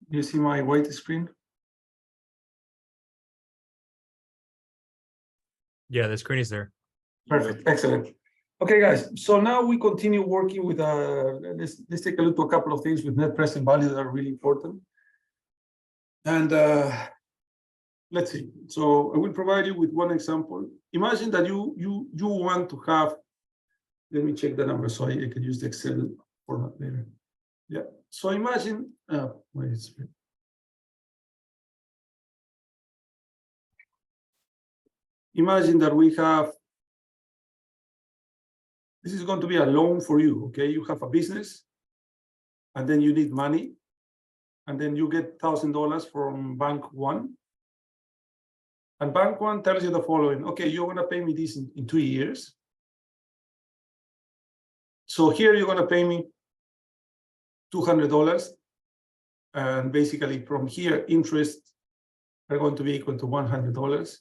You see my white screen? Yeah, the screen is there. Perfect, excellent. Okay, guys, so now we continue working with, let's take a look at a couple of things with net present value that are really important. And let's see. So I will provide you with one example. Imagine that you want to have, let me check the number so I can use the Excel format later. Yeah, so imagine, wait, it's, imagine that we have, this is going to be a loan for you, okay? You have a business, and then you need money, and then you get $1,000 from Bank One. And Bank One tells you the following, okay, you're gonna pay me this in 2 years. So here you're gonna pay me $200, and basically from here, interest are going to be equal to $100,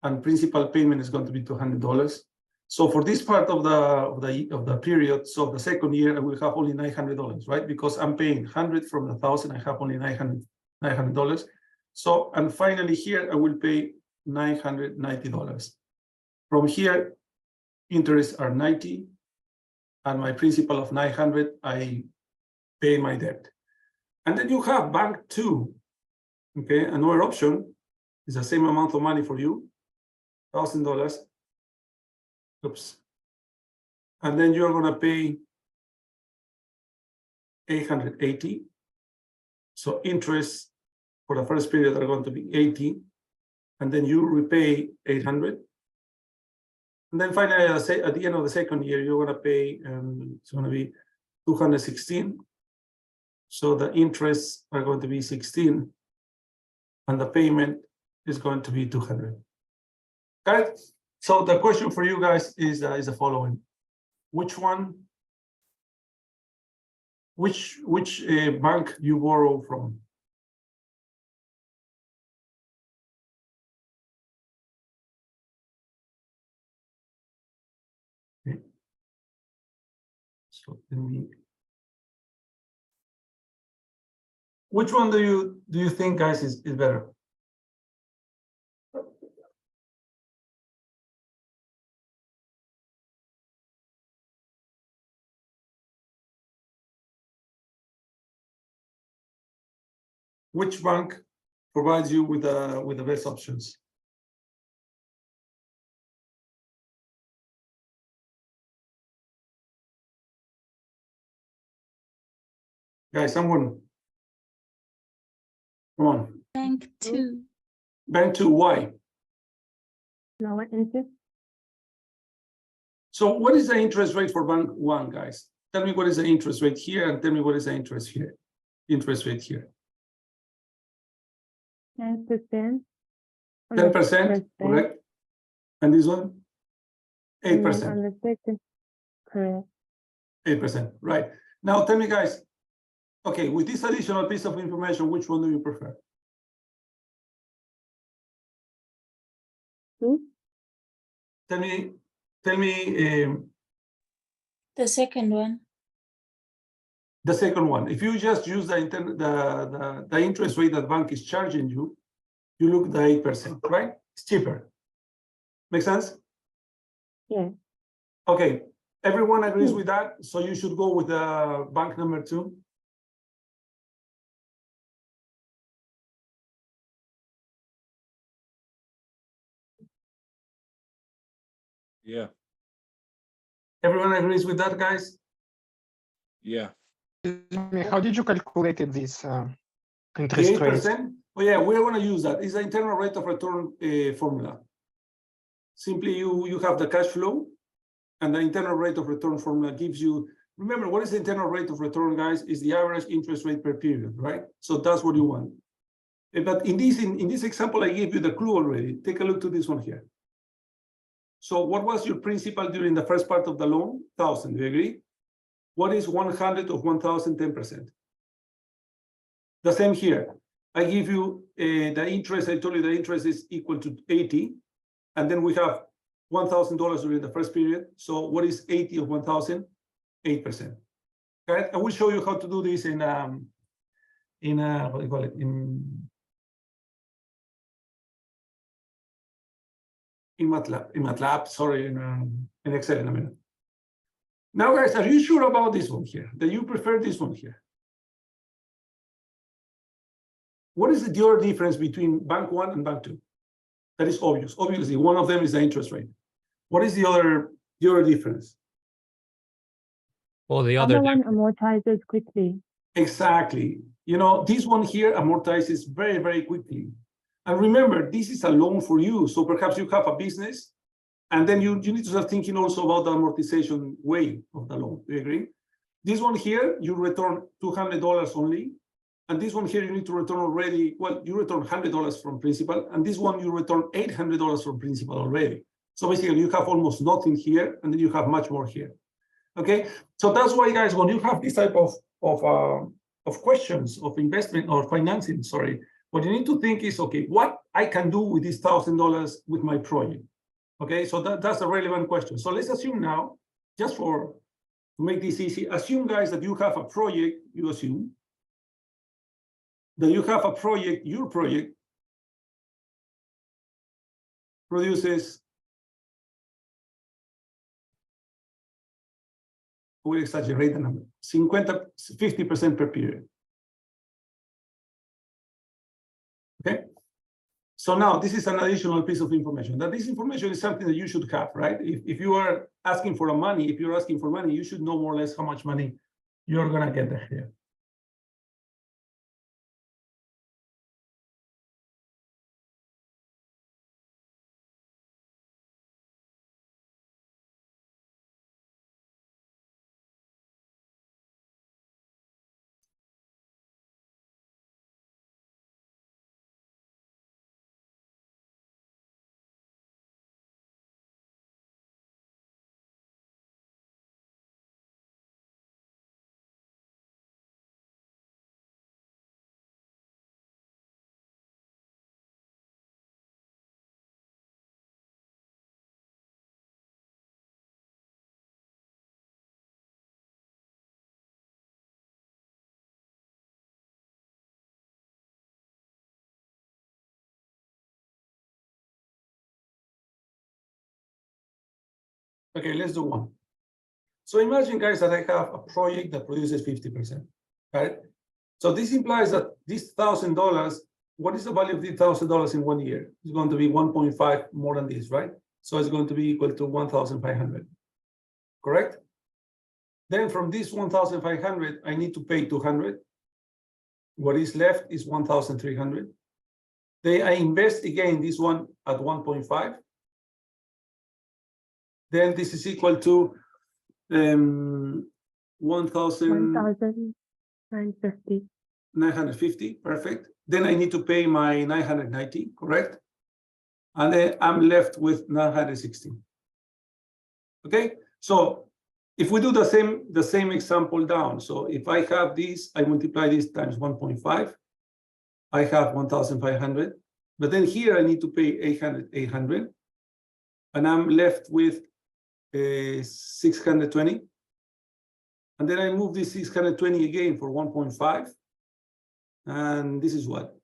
and principal payment is going to be $200. So for this part of the period, so the second year, I will have only $900, right? Because I'm paying 100 from the 1,000, I have only $900. So, and finally here, I will pay $990. From here, interests are 90, and my principal of 900, I pay my debt. And then you have Bank Two, okay? Another option is the same amount of money for you, $1,000. Oops. And then you're going to pay 880. So interest for the first period are going to be 80. And then you repay 800. And then finally, at the end of the second year, you're going to pay, it's going to be 216. So the interests are going to be 16. And the payment is going to be 200. Got it? So the question for you guys is the following: which bank you borrow from? Okay. So which one do you think, guys, is better? Which bank provides you with the best options? Guys, someone. Come on. Bank Two. Bank Two, why? Lower interest. So what is the interest rate for Bank One, guys? Tell me what is the interest rate here, and tell me what is the interest rate here. 10%. 10%, correct? And this one? 8%. On the second, correct. 8%, right. Now tell me, guys, okay, with this additional piece of information, which one do you prefer? Tell me, the second one. the second one. If you just use the interest rate that bank is charging you, you look at the 8%, right? It's cheaper. Make sense? Yeah. Okay, everyone agrees with that, so you should go with the bank number 2. Yeah. Everyone agrees with that, guys? Yeah. How did you calculate this interest rate? 8%? Oh yeah, we're going to use that. It's the internal rate of return formula. Simply, you have the cash flow, and the internal rate of return formula gives you. Remember, what is the internal rate of return, guys? Is the average interest rate per period, right? So that's what you want. But in this example, I gave you the clue already. Take a look to this one here. So what was your principal during the first part of the loan? 1,000. Do you agree? What is 100 of 1,000? 10%. The same here. I give you the interest. I told you the interest is equal to 80, and then we have $1,000 during the first period. So what is 80 of 1,000? 8%. Okay, I will show you how to do this in in a, what do you call it, in MATLAB, sorry, in Excel in a minute. Now, guys, are you sure about this one here? That you prefer this one here? What is the other difference between bank one and bank two? That is obvious. Obviously, one of them is the interest rate. What is the other difference? Well, the Other other one amortizes quickly. Exactly. You know, this one here amortizes very, very quickly. And remember, this is a loan for you. So perhaps you have a business, and then you need to start thinking also about the amortization way of the loan. Do you agree? This one here, you return $200 only. And this one here, you need to return already, well, you return $100 from principal. And this one, you return $800 from principal already. So basically, you have almost nothing here, and then you have much more here. Okay, so that's why, guys, when you have this type of questions of investment or financing, sorry, what you need to think is, okay, what I can do with this $1,000 with my project. Okay, so that's a relevant question. So let's assume now, just to make this easy, assume, guys, that you have a project. You assume that you have a project. Your project produces, we exaggerate the number, 50% per period. Okay, so now this is an additional piece of information. That this information is something that you should have, right? If you are asking for money, if you're asking for money, you should know more or less how much money you're gonna get here. Okay, let's do one. So imagine, guys, that I have a project that produces 50%, right? So this implies that this $1,000, what is the value of the $1,000 in 1 year? It's going to be 1.5 more than this, right? So it's going to be equal to 1,500, correct? Then from this 1,500, I need to pay 200. What is left is 1,300. Then I invest again this one at 1.5. Then this is equal to 1,950. Perfect. Then I need to pay my 990, correct? And then I'm left with 916. Okay, so if we do the same example down, so if I have this, I multiply this times 1.5, I have 1,500. But then here I need to pay 800, and I'm left with 620. And then I move this 620 again for 1.5. And this is what?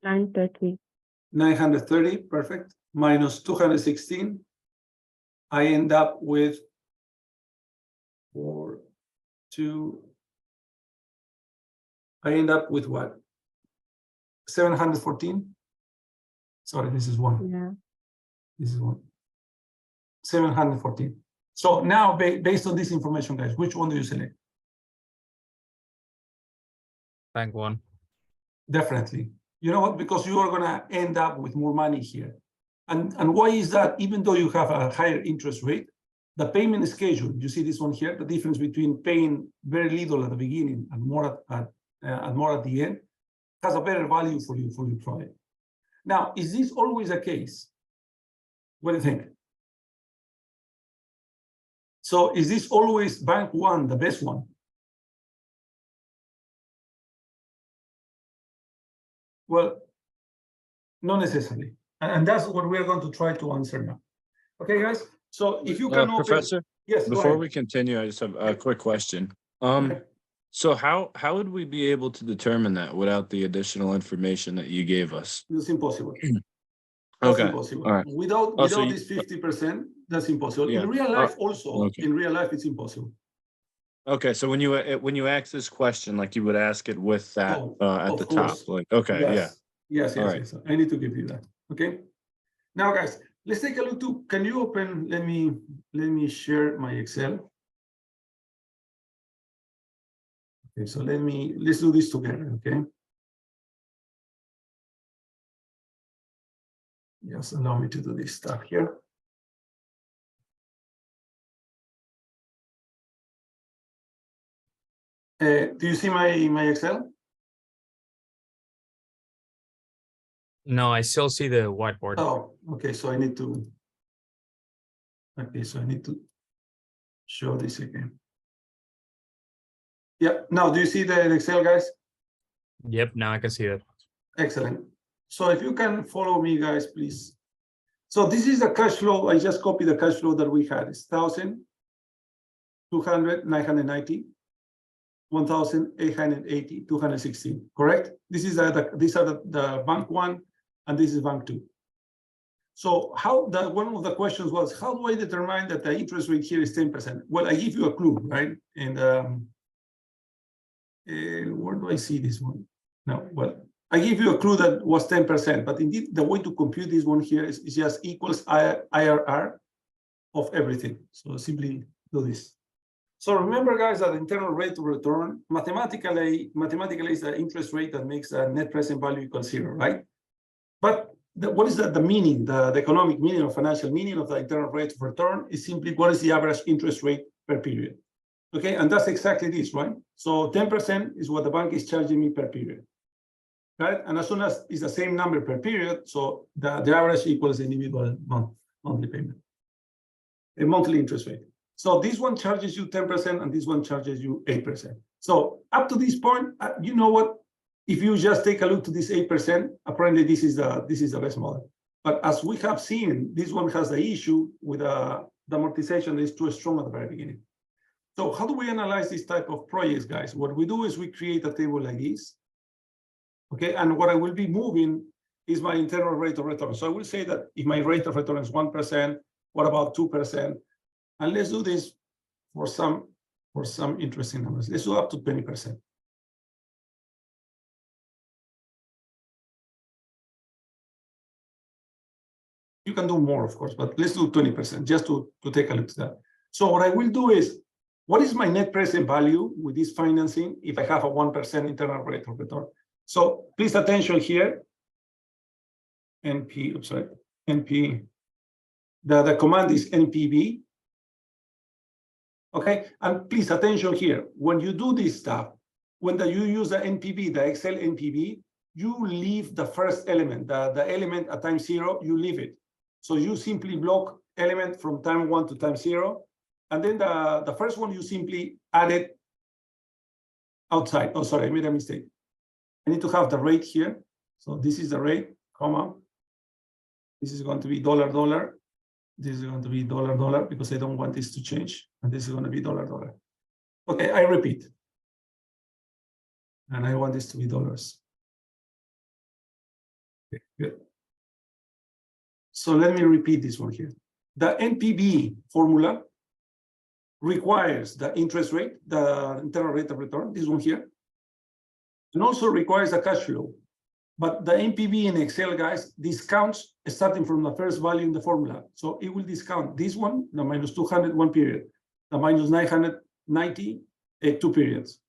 930. 930, perfect. Minus 216. I end up with I end up with what? 714. Sorry, this is one. Yeah. This is one. 714. So now, based on this information, guys, which one do you select? bank one. Definitely. You know what? Because you are going to end up with more money here. And why is that? Even though you have a higher interest rate, the payment schedule, you see this one here, the difference between paying very little at the beginning and more at the end, has a better value for you for your project. Now, is this always the case? What do you think? So is this always bank one, the best one? Well, not necessarily. And that's what we're going to try to answer now. Okay, guys? So if you can open... Professor, Yes, before we continue, I just have a quick question. Okay. So how would we be able to determine that without the additional information that you gave us? It's impossible. That's Okay, impossible. all right. Without Oh, so you- this 50%, that's impossible. Yeah. In real life, also, okay. in real life, it's impossible. Okay, so when you ask this question, like you would ask it with that Oh, at of the top, course. like, okay, yeah. Yes, All yes, right. yes. I need to give you that. Okay. Now, guys, let's take a look to. Can you open? Let me share my Excel. Okay, so let's do this together. Okay. Yes, allow me to do this stuff here. Do you see my Excel? No, I still see the whiteboard. Oh, okay. So I need to. Okay, so I need to show this again. Yeah. Now, do you see the Excel, guys? Yep, now I can see it. Excellent. So if you can follow me, guys, please. So this is the cash flow. I just copied the cash flow that we had. It's 1,000, 200, 990, 1,880, 216. Correct? This is these are the bank one, and this is bank two. So one of the questions was, how do I determine that the interest rate here is 10%? Well, I give you a clue, right? And where do I see this one? No, well, I give you a clue that was 10%, but indeed the way to compute this one here is just equals IRR of everything. So simply do this. So remember, guys, that internal rate of return mathematically is the interest rate that makes the net present value equal 0, right? But what is the meaning, the economic meaning or financial meaning of the internal rate of return is simply what is the average interest rate per period. Okay, and that's exactly this, right? So 10% is what the bank is charging me per period, right? And as soon as it's the same number per period, so the average equals the individual monthly payment, a monthly interest rate. So this one charges you 10% and this one charges you 8%. So up to this point, you know what? If you just take a look to this 8%, apparently this is the best model. But as we have seen, this one has the issue with the amortization is too strong at the very beginning. So how do we analyze this type of projects, guys? What we do is we create a table like this. Okay, and what I will be moving is my internal rate of return. So I will say that if my rate of return is 1%, what about 2%? And let's do this for some interesting numbers. Let's do up to 20%. You can do more, of course, but let's do 20% just to take a look at that. So what I will do is, what is my net present value with this financing if I have a 1% internal rate of return? So please attention here. NP, sorry, NP. The command is NPV. Okay, and please attention here. When you do this stuff, when you use the NPV, the Excel NPV, you leave the first element, the element at time 0, you leave it. So you simply block element from time 1 to time 0. And then the first one, you simply add it outside. Oh, sorry, I made a mistake. I need to have the rate here. So this is the rate, comma. This is going to be $, This is going to be $, because I don't want this to change. And this is going to be $. Okay, I repeat. And I want this to be dollars. Okay, good. So let me repeat this one here. The NPV formula requires the interest rate, the internal rate of return, this one here, and also requires the cash flow. But the NPV in Excel, guys, discounts starting from the first value in the formula. So it will discount this one, the minus 200, 1 period, the minus 990, 2 periods.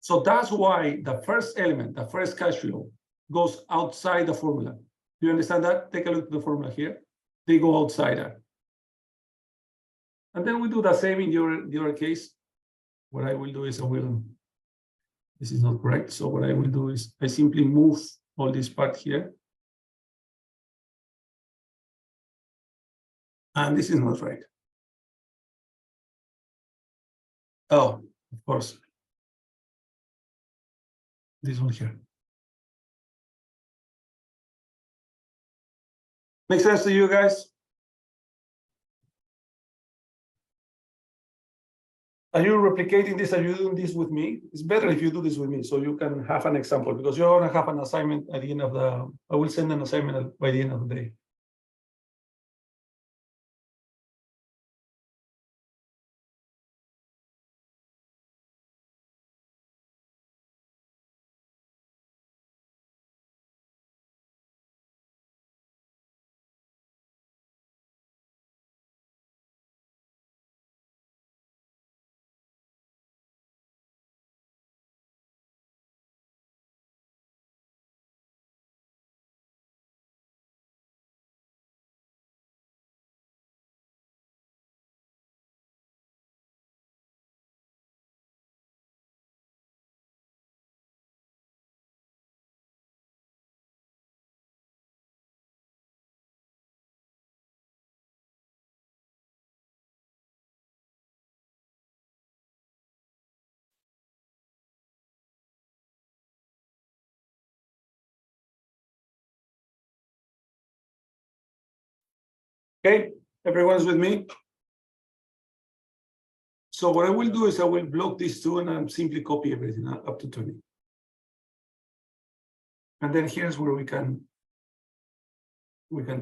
So that's why the first element, the first cash flow, goes outside the formula. Do you understand that? Take a look at the formula here. They go outside that. And then we do the same in your case. What I will do is this is not correct. So what I will do is I simply move all this part here. And this is not right. Oh, of course. This one here. Make sense to you, guys? Are you replicating this? Are you doing this with me? It's better if you do this with me so you can have an example because you're going to have an assignment at the end of the, I will send an assignment by the end of the day. Okay, everyone's with me? So what I will do is I will block these two and I'll simply copy everything up to 20. And then here's where we can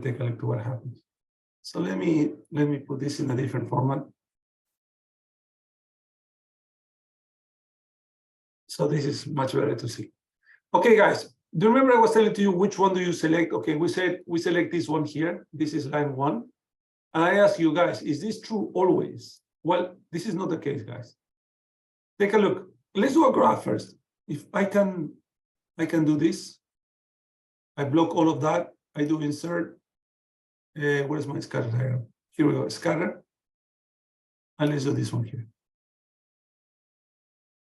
take a look to what happens. So let me put this in a different format. So this is much better to see. Okay, guys, do you remember I was telling to you which one do you select? Okay, we said we select this one here. This is line 1. And I ask you guys, is this true always? Well, this is not the case, guys. Take a look. Let's do a graph first. If I can do this. I block all of that. I do insert. Where's my scatter diagram? Here we go, scatter. And let's do this one here.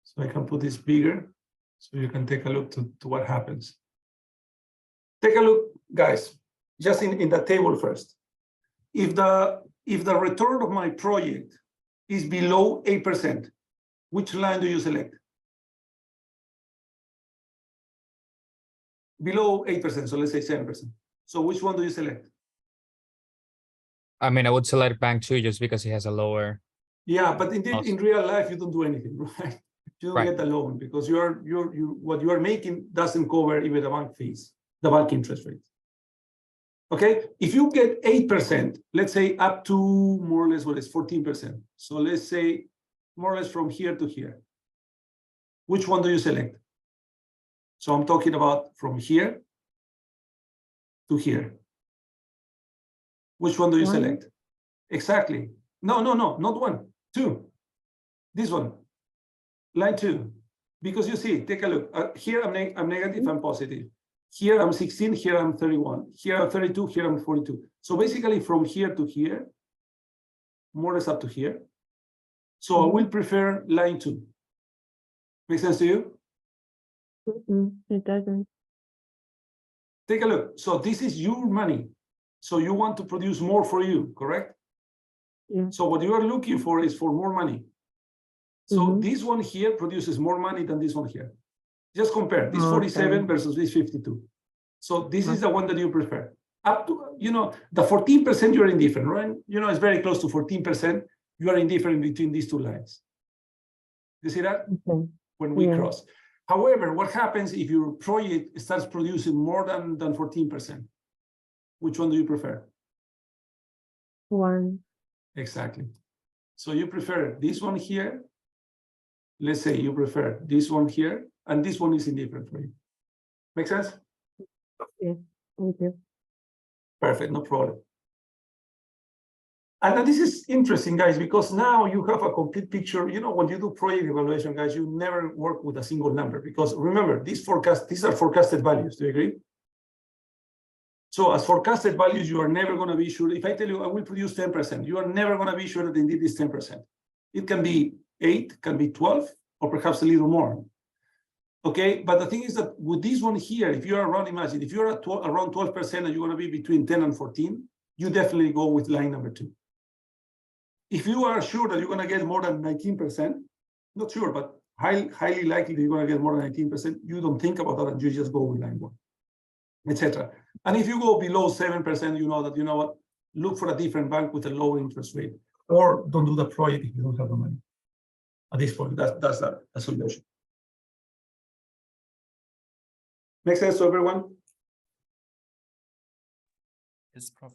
So I can put this bigger so you can take a look to what happens. Take a look, guys, just in the table first. If the return of my project is below 8%, which line do you select? Below 8%, so let's say 7%. So which one do you select? I mean, I would select bank 2 just because it has a lower. Yeah, but in real life, you don't do anything, right? You don't get a loan because what you are making doesn't cover even the bank fees, the bank interest rates. Okay, if you get 8%, let's say up to more or less what is 14%. So let's say more or less from here to here. Which one do you select? So I'm talking about from here to here. Which one do you select? Exactly. No, not 1, 2. This one, line 2. Because you see, take a look. Here I'm negative, I'm positive. Here I'm 16, here I'm 31. Here I'm 32, here I'm 42. So basically from here to here, more or less up to here. So I will prefer line 2. Make sense to you? It doesn't. Take a look. So this is your money. So you want to produce more for you, correct? Yeah. So what you are looking for is for more money. So this one here produces more money than this one here. Just compare this 47 versus this 52. So this is the one that you prefer. Up to, the 14% you're indifferent, right? It's very close to 14%. You are indifferent between these two lines. You see that? Okay. When we cross. However, what happens if your project starts producing more than 14%? Which one do you prefer? 1. Exactly. So you prefer this one here. Let's say you prefer this one here, and this one is indifferent for you. Make sense? Yes. Thank you. Perfect, no problem. And this is interesting, guys, because now you have a complete picture. When you do project evaluation, guys, you never work with a single number because remember, these are forecasted values. Do you agree? So as forecasted values, you are never going to be sure. If I tell you I will produce 10%, you are never going to be sure that indeed it's 10%. It can be 8, can be 12, or perhaps a little more. Okay, but the thing is that with this one here, if you are around, imagine, if you're at around 12% and you're going to be between 10 and 14, you definitely go with line number 2. If you are sure that you're going to get more than 19%, not sure, but highly likely that you're going to get more than 19%, you don't think about that and you just go with line 1, etc. And if you go below 7%, you know what, look for a different bank with a low interest rate, or don't do the project if you don't have the money. at this point. That's the solution. Make sense to everyone? Yes, Prof.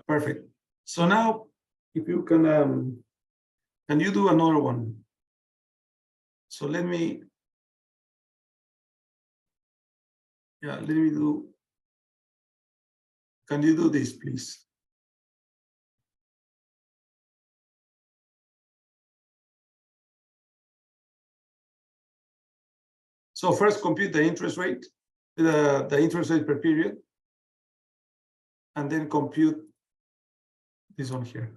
Perfect. So now, if you can you do another one? So let me do. Can you do this, please? So first compute the interest rate, the interest rate per period, and then compute this one here.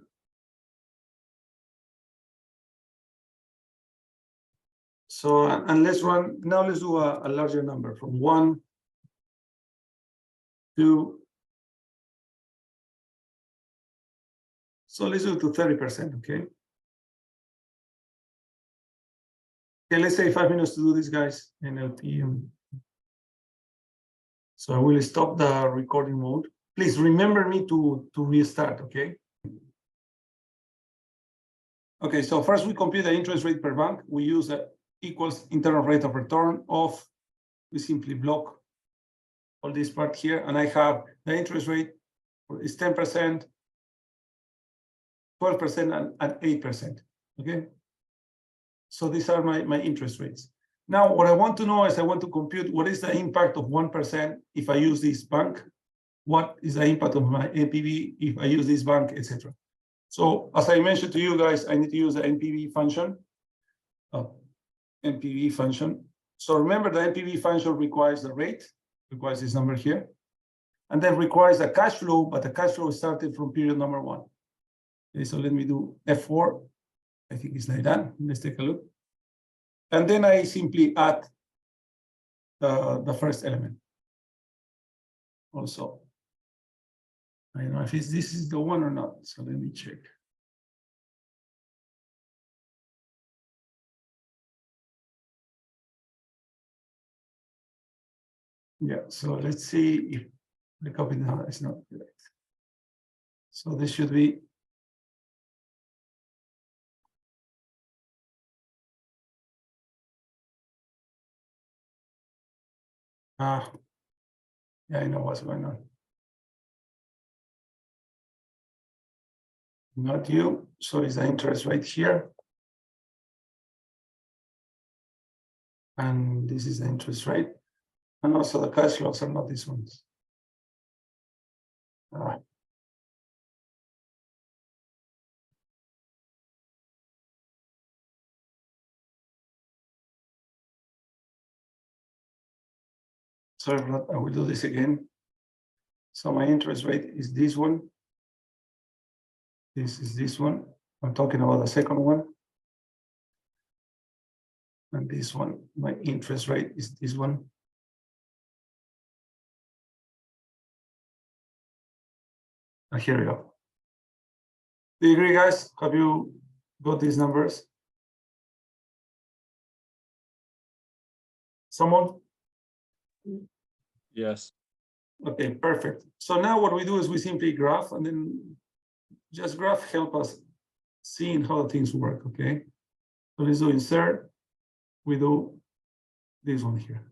So and let's run, now let's do a larger number from 1 to, so let's do it to 30%, okay? Okay, let's say 5 minutes to do this, guys, NLP. So I will stop the recording mode. Please remember me to restart, okay? Okay, so first we compute the interest rate per bank. We use a equals internal rate of return of, we simply block all this part here, and I have the interest rate is 10%, 12%, and 8%, okay? So these are my interest rates. Now, what I want to know is I want to compute what is the impact of 1% if I use this bank, what is the impact of my NPV if I use this bank, etc. So as I mentioned to you guys, I need to use the NPV function. NPV function. So remember the NPV function requires the rate, requires this number here, and then requires the cash flow, but the cash flow started from period number 1. Okay, so let me do F4. I think it's like that. Let's take a look. And then I simply add the first element. Also, I don't know if this is the one or not. So let me check. Yeah, so let's see if the copy now is not correct. So this should be. Yeah, I know what's going on. Not you, so it's the interest right here. And this is the interest rate. And also the cash flows are not these ones. Sorry, I will do this again. So my interest rate is this one. This is this one. I'm talking about the second one. And this one, my interest rate is this one. And here we go. Do you agree, guys? Have you got these numbers? Someone? Yes. Okay, perfect. So now what we do is we simply graph, and then just graph help us seeing how things work, okay? So let's do insert. We do this one here.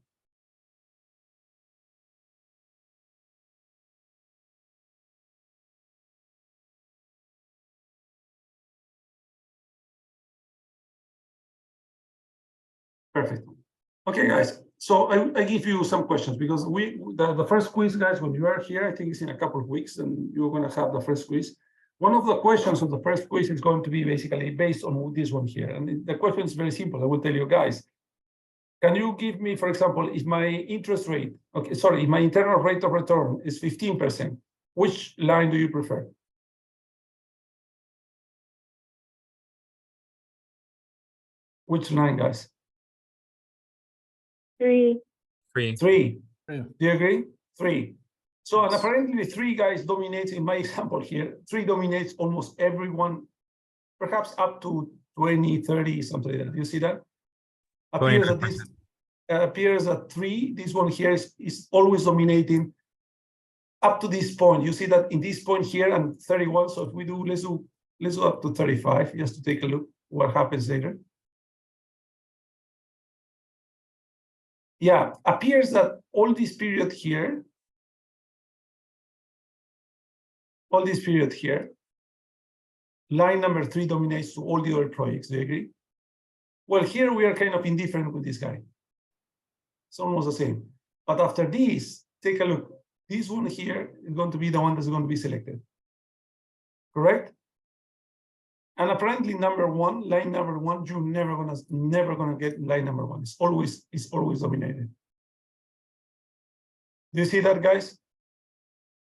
Perfect. Okay, guys. So I give you some questions because the first quiz, guys, when you are here, I think it's in a couple of weeks, and you're going to have the first quiz. One of the questions of the first quiz is going to be basically based on this one here. And the question is very simple. I will tell you guys. Can you give me, for example, if my interest rate, okay, sorry, if my internal rate of return is 15%, which line do you prefer? Which line, guys? 3. 3. 3. Yeah. Do you agree? 3. So and apparently 3 guys dominates in my example here. 3 dominates almost everyone, perhaps up to 20, 30, something like that. Do you see that? Appears that this appears at 3. This one here is always dominating up to this point. You see that in this point here and 31. So if we do, let's do up to 35 just to take a look what happens later. Yeah, appears that all this period here, line number 3 dominates to all the other projects. Do you agree? Well, here we are kind of indifferent with this guy. It's almost the same. But after this, take a look. This one here is going to be the one that's going to be selected. Correct? And apparently line number one, you're never gonna get line number 1. It's always dominated. Do you see that, guys?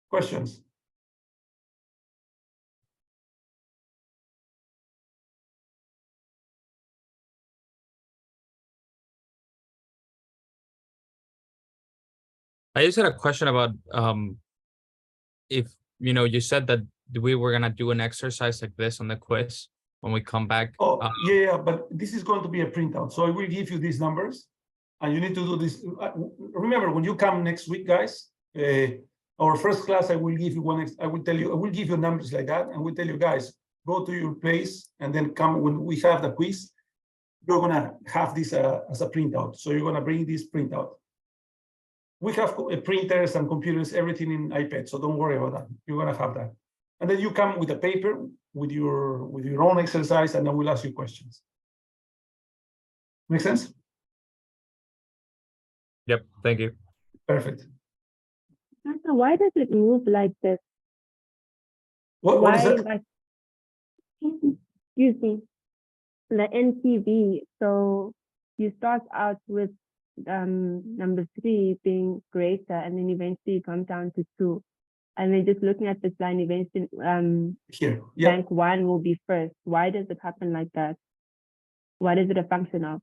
Questions? I just had a question about if you said that we were gonna do an exercise like this on the quiz when we come back. Oh, yeah, but this is going to be a printout. So I will give you these numbers and you need to do this. Remember, when you come next week, guys, our first class, I will give you I will give you numbers like that and we'll tell you, guys, go to your place and then come when we have the quiz, you're gonna have this as a printout. So you're gonna bring this printout. We have printers and computers, everything in iPad, so don't worry about that. You're gonna have that. And then you come with a paper with your own exercise, and then we'll ask you questions. Make sense? Yep, thank you. Perfect. So why does it move like this? What is that? Like, excuse me, the NPV. So you start out with number 3 being greater, and then eventually you come down to 2. And then just looking at this line, eventually Here, yeah. bank 1 will be first. Why does it happen like that? What is it a function of?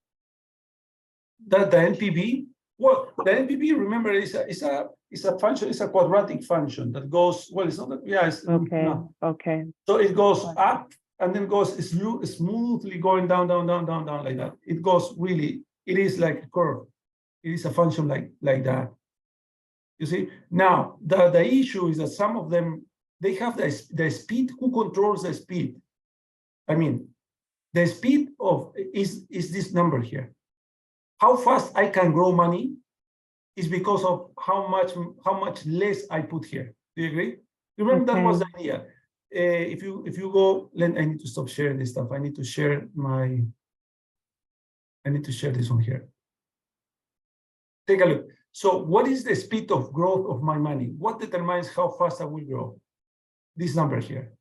The NPV. Well, the NPV, remember, is a function. It's a quadratic function that goes. Well, it's not. Yeah. It's, Okay. No. Okay. So it goes up and then goes smoothly going down like that. It goes really. It is like a curve. It is a function like that. You see, now the issue is that some of them, they have the speed. Who controls the speed? I mean, the speed of is this number here. How fast I can grow money is because of how much less I put here. Do you agree? Remember that was the idea. If you go, I need to stop sharing this stuff. I need to share this one here. Take a look. So what is the speed of growth of my money? What determines how fast I will grow? This number here.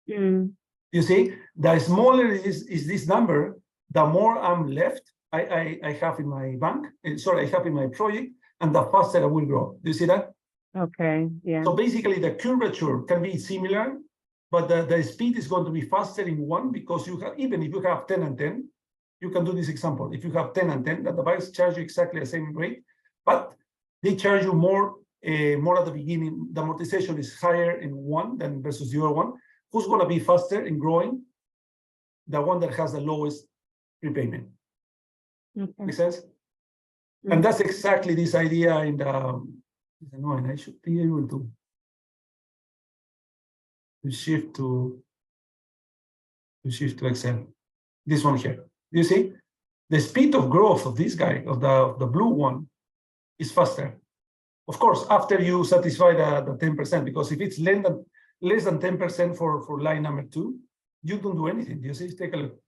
You see, the smaller is this number, the more I'm left, I have in my bank, I have in my project, and the faster I will grow. Do you see that? Okay, yeah. So basically the curvature can be similar, but the speed is going to be faster in 1 because you have, even if you have 10 and 10, you can do this example. If you have 10 and 10, that the banks charge you exactly the same rate, but they charge you more at the beginning. The amortization is higher in 1 than versus the other one. Who's going to be faster in growing? The one that has the lowest prepayment. Okay. Make sense? And that's exactly this idea in the. It's annoying. I should be able to shift to Excel. This one here. You see, the speed of growth of this guy, of the blue one, is faster. Of course, after you satisfy the 10%, because if it's less than 10% for line number 2, you don't do anything. You see, take a look.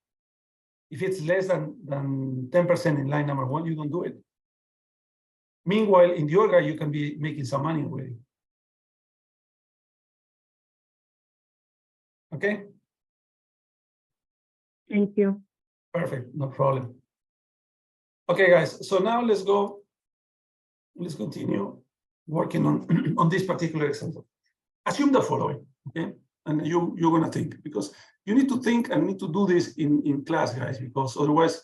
If it's less than 10% in line number 1, you don't do it. Meanwhile, in the other guy, you can be making some money already. Okay? Thank you. Perfect, no problem. Okay, guys, so now let's continue working on this particular example. Assume the following, okay? And you're gonna think, because you need to think and need to do this in class, guys, because otherwise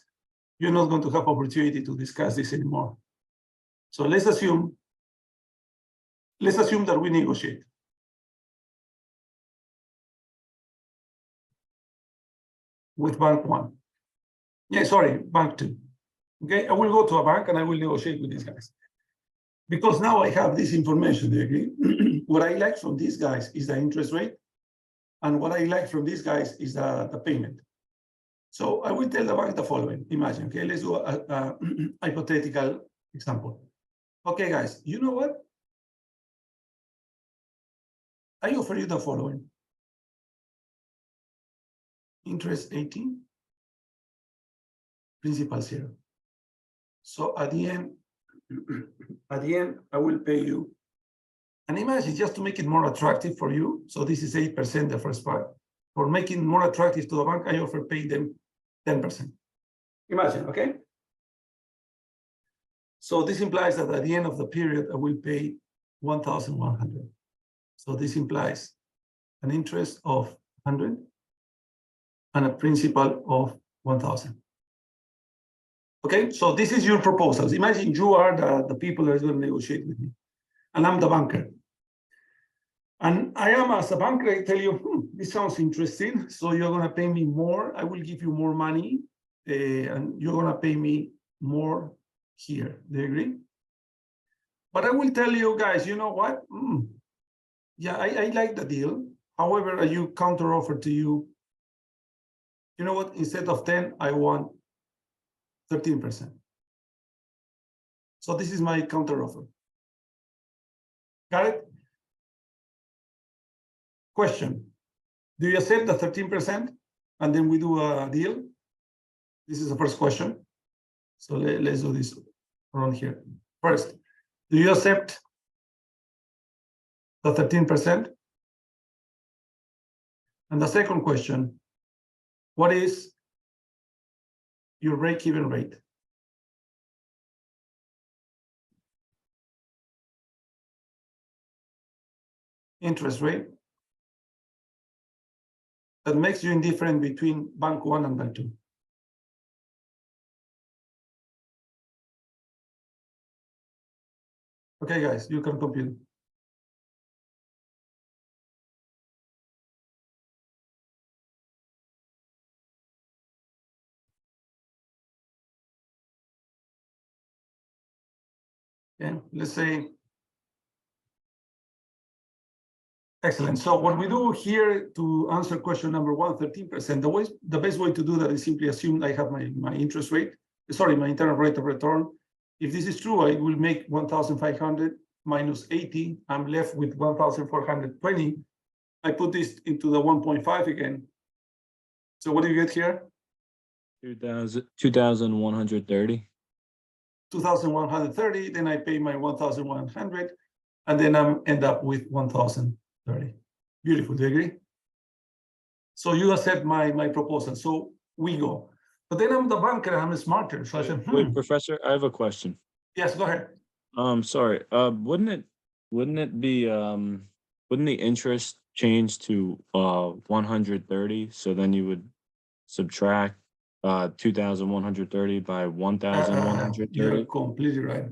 you're not going to have opportunity to discuss this anymore. So let's assume that we negotiate. With bank 1. Yeah, sorry, bank 2. Okay, I will go to a bank and I will negotiate with these guys. Because now I have this information, do you agree? What I like from these guys is the interest rate. And what I like from these guys is the payment. So I will tell the bank the following. Imagine, okay, let's do a hypothetical example. Okay, guys, you know what? I offer you the following. Interest 18, principal 0. So at the end, I will pay you. And imagine, just to make it more attractive for you, so this is 8%, the first part. For making more attractive to the bank, I offer pay them 10%. Imagine, okay? So this implies that at the end of the period, I will pay 1,100. So this implies an interest of 100 and a principal of 1,000. Okay, so this is your proposals. Imagine you are the people that are going to negotiate with me, and I'm the banker. And I am, as a banker, I tell you, this sounds interesting. So you're going to pay me more. I will give you more money, and you're going to pay me more here. Do you agree? But I will tell you guys, you know what? Yeah, I like the deal. However, I you counter offer to you. You know what? Instead of 10, I want 13%. So this is my counter offer. Got it? Question. Do you accept the 13%? And then we do a deal? This is the first question. So let's do this around here. First, do you accept the 13%? And the second question, what is your break-even rate? Interest rate that makes you indifferent between bank 1 and bank 2. Okay, guys, you can compute. Okay, let's say. Excellent. So what we do here to answer question number 1, 13%, the best way to do that is simply assume I have my interest rate, sorry, my internal rate of return. If this is true, I will make 1,500 minus 80. I'm left with 1,420. I put this into the 1.5 again. So what do you get here? 2,130. 2,130. Then I pay my 1,100, and then I end up with 1,030. Beautiful. Do you agree? So you accept my proposal. So we go. But then I'm the banker. I'm smarter. So I said, Wait, Professor, I have a question. Yes, go ahead. Sorry. Wouldn't the interest change to 130? So then you would subtract 2,130 by 1,130. You're completely right.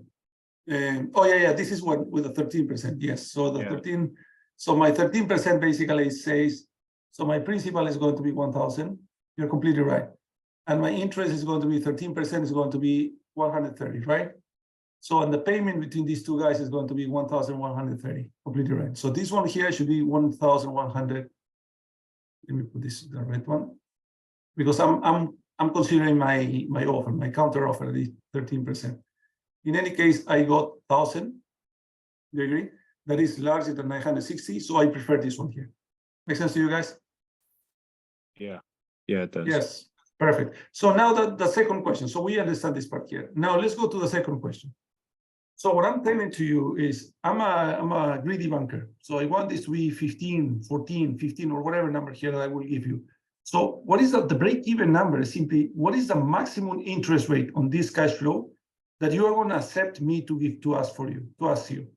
Oh yeah, this is what with the 13%. Yes. So the 13. So my 13% basically says, so my principal is going to be 1,000. You're completely right. And my interest is going to be 13% is going to be 130, right? So and the payment between these two guys is going to be 1,130. Completely right. So this one here should be 1,100. Let me put this the right one, because I'm considering my offer, my counter offer is 13%. In any case, I got 1,000. Do you agree? That is larger than 960, so I prefer this one here. Make sense to you guys? Yeah, it does. Yes, perfect. So now the second question. So we understand this part here. Now let's go to the second question. So what I'm telling to you is I'm a greedy banker. So I want this to be 15, 14, 15, or whatever number here that I will give you. So what is the break-even number? Is simply what is the maximum interest rate on this cash flow that you are going to accept me to give to us for you, to ask you.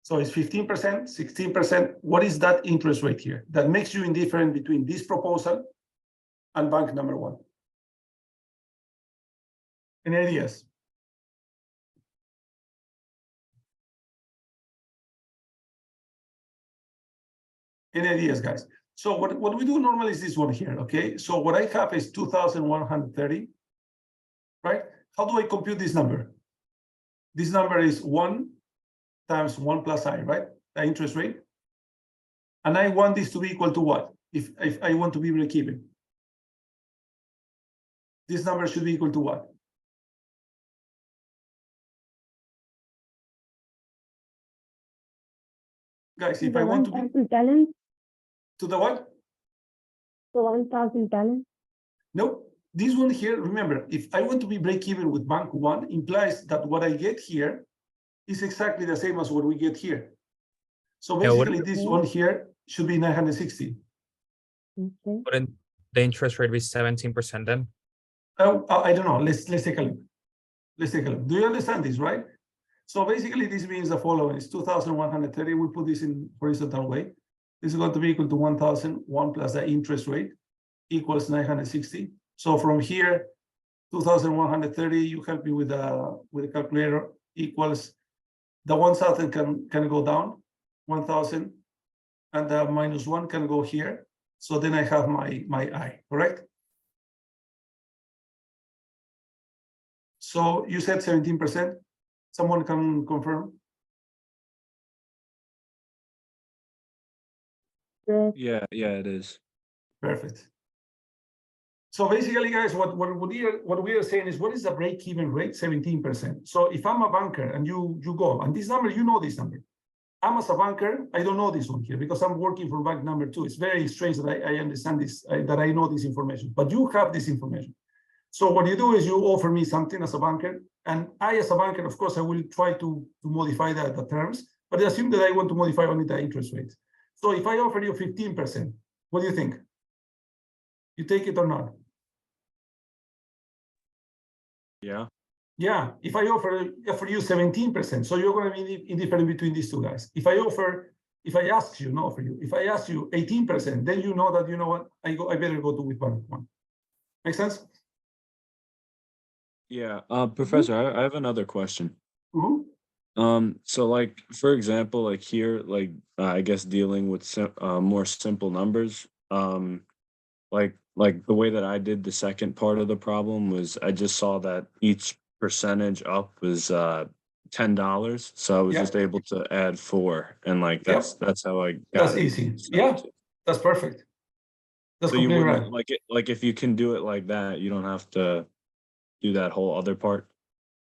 So it's 15%, 16%. What is that interest rate here that makes you indifferent between this proposal and bank number 1? Any ideas? Any ideas, guys? So what we do normally is this one here, okay? So what I have is 2,130, right? How do I compute this number? This number is 1 times 1 plus I, right? The interest rate. And I want this to be equal to what? If I want to be break even. this number should be equal to what? Guys, if The I want to be 1,000 talents, to the what? the 1,000 talents. No, this one here, remember, if I want to be break even with bank one, implies that what I get here is exactly the same as what we get here. So Yeah, basically, this one here should be 960. Okay. Wouldn't the interest rate be 17% then? Oh, I don't know. Let's take a look. Let's take a look. Do you understand this, right? So basically, this means the following: is 2,130. We put this in horizontal way. This is going to be equal to 1,001 plus the interest rate equals 960. So from here, 2,130. You help me with the calculator, equals the 1,000 can go down, 1,000, and the -1 can go here. So then I have my I, correct? So you said 17%. Someone can confirm? Yeah, it is. Perfect. So basically, guys, what we are saying is, what is the break-even rate? 17%. So if I'm a banker and you go, and this number, you know this number. I'm as a banker, I don't know this one here because I'm working for bank number 2. It's very strange that I understand this, that I know this information, but you have this information. So what you do is you offer me something as a banker, and I, as a banker, of course, I will try to modify the terms, but assume that I want to modify only the interest rates. So if I offer you 15%, what do you think? You take it or not? Yeah. Yeah, if I offer you 17%, so you're going to be indifferent between these two guys. If I ask you, not offer you, if I ask you 18%, then you know that, you know what, I better go to with bank one. Make sense? Yeah. Professor, I have another question. Mm-hmm. So like, for example, like here, like, I guess dealing with more simple numbers, like the way that I did the second part of the problem was I just saw that each percentage up was $10. So I was Yeah. just able to add 4, and like Yep. that's how I got That's it. easy. So- Yeah, that's perfect. That's So you completely wouldn't right. like if you can do it like that, you don't have to do that whole other part.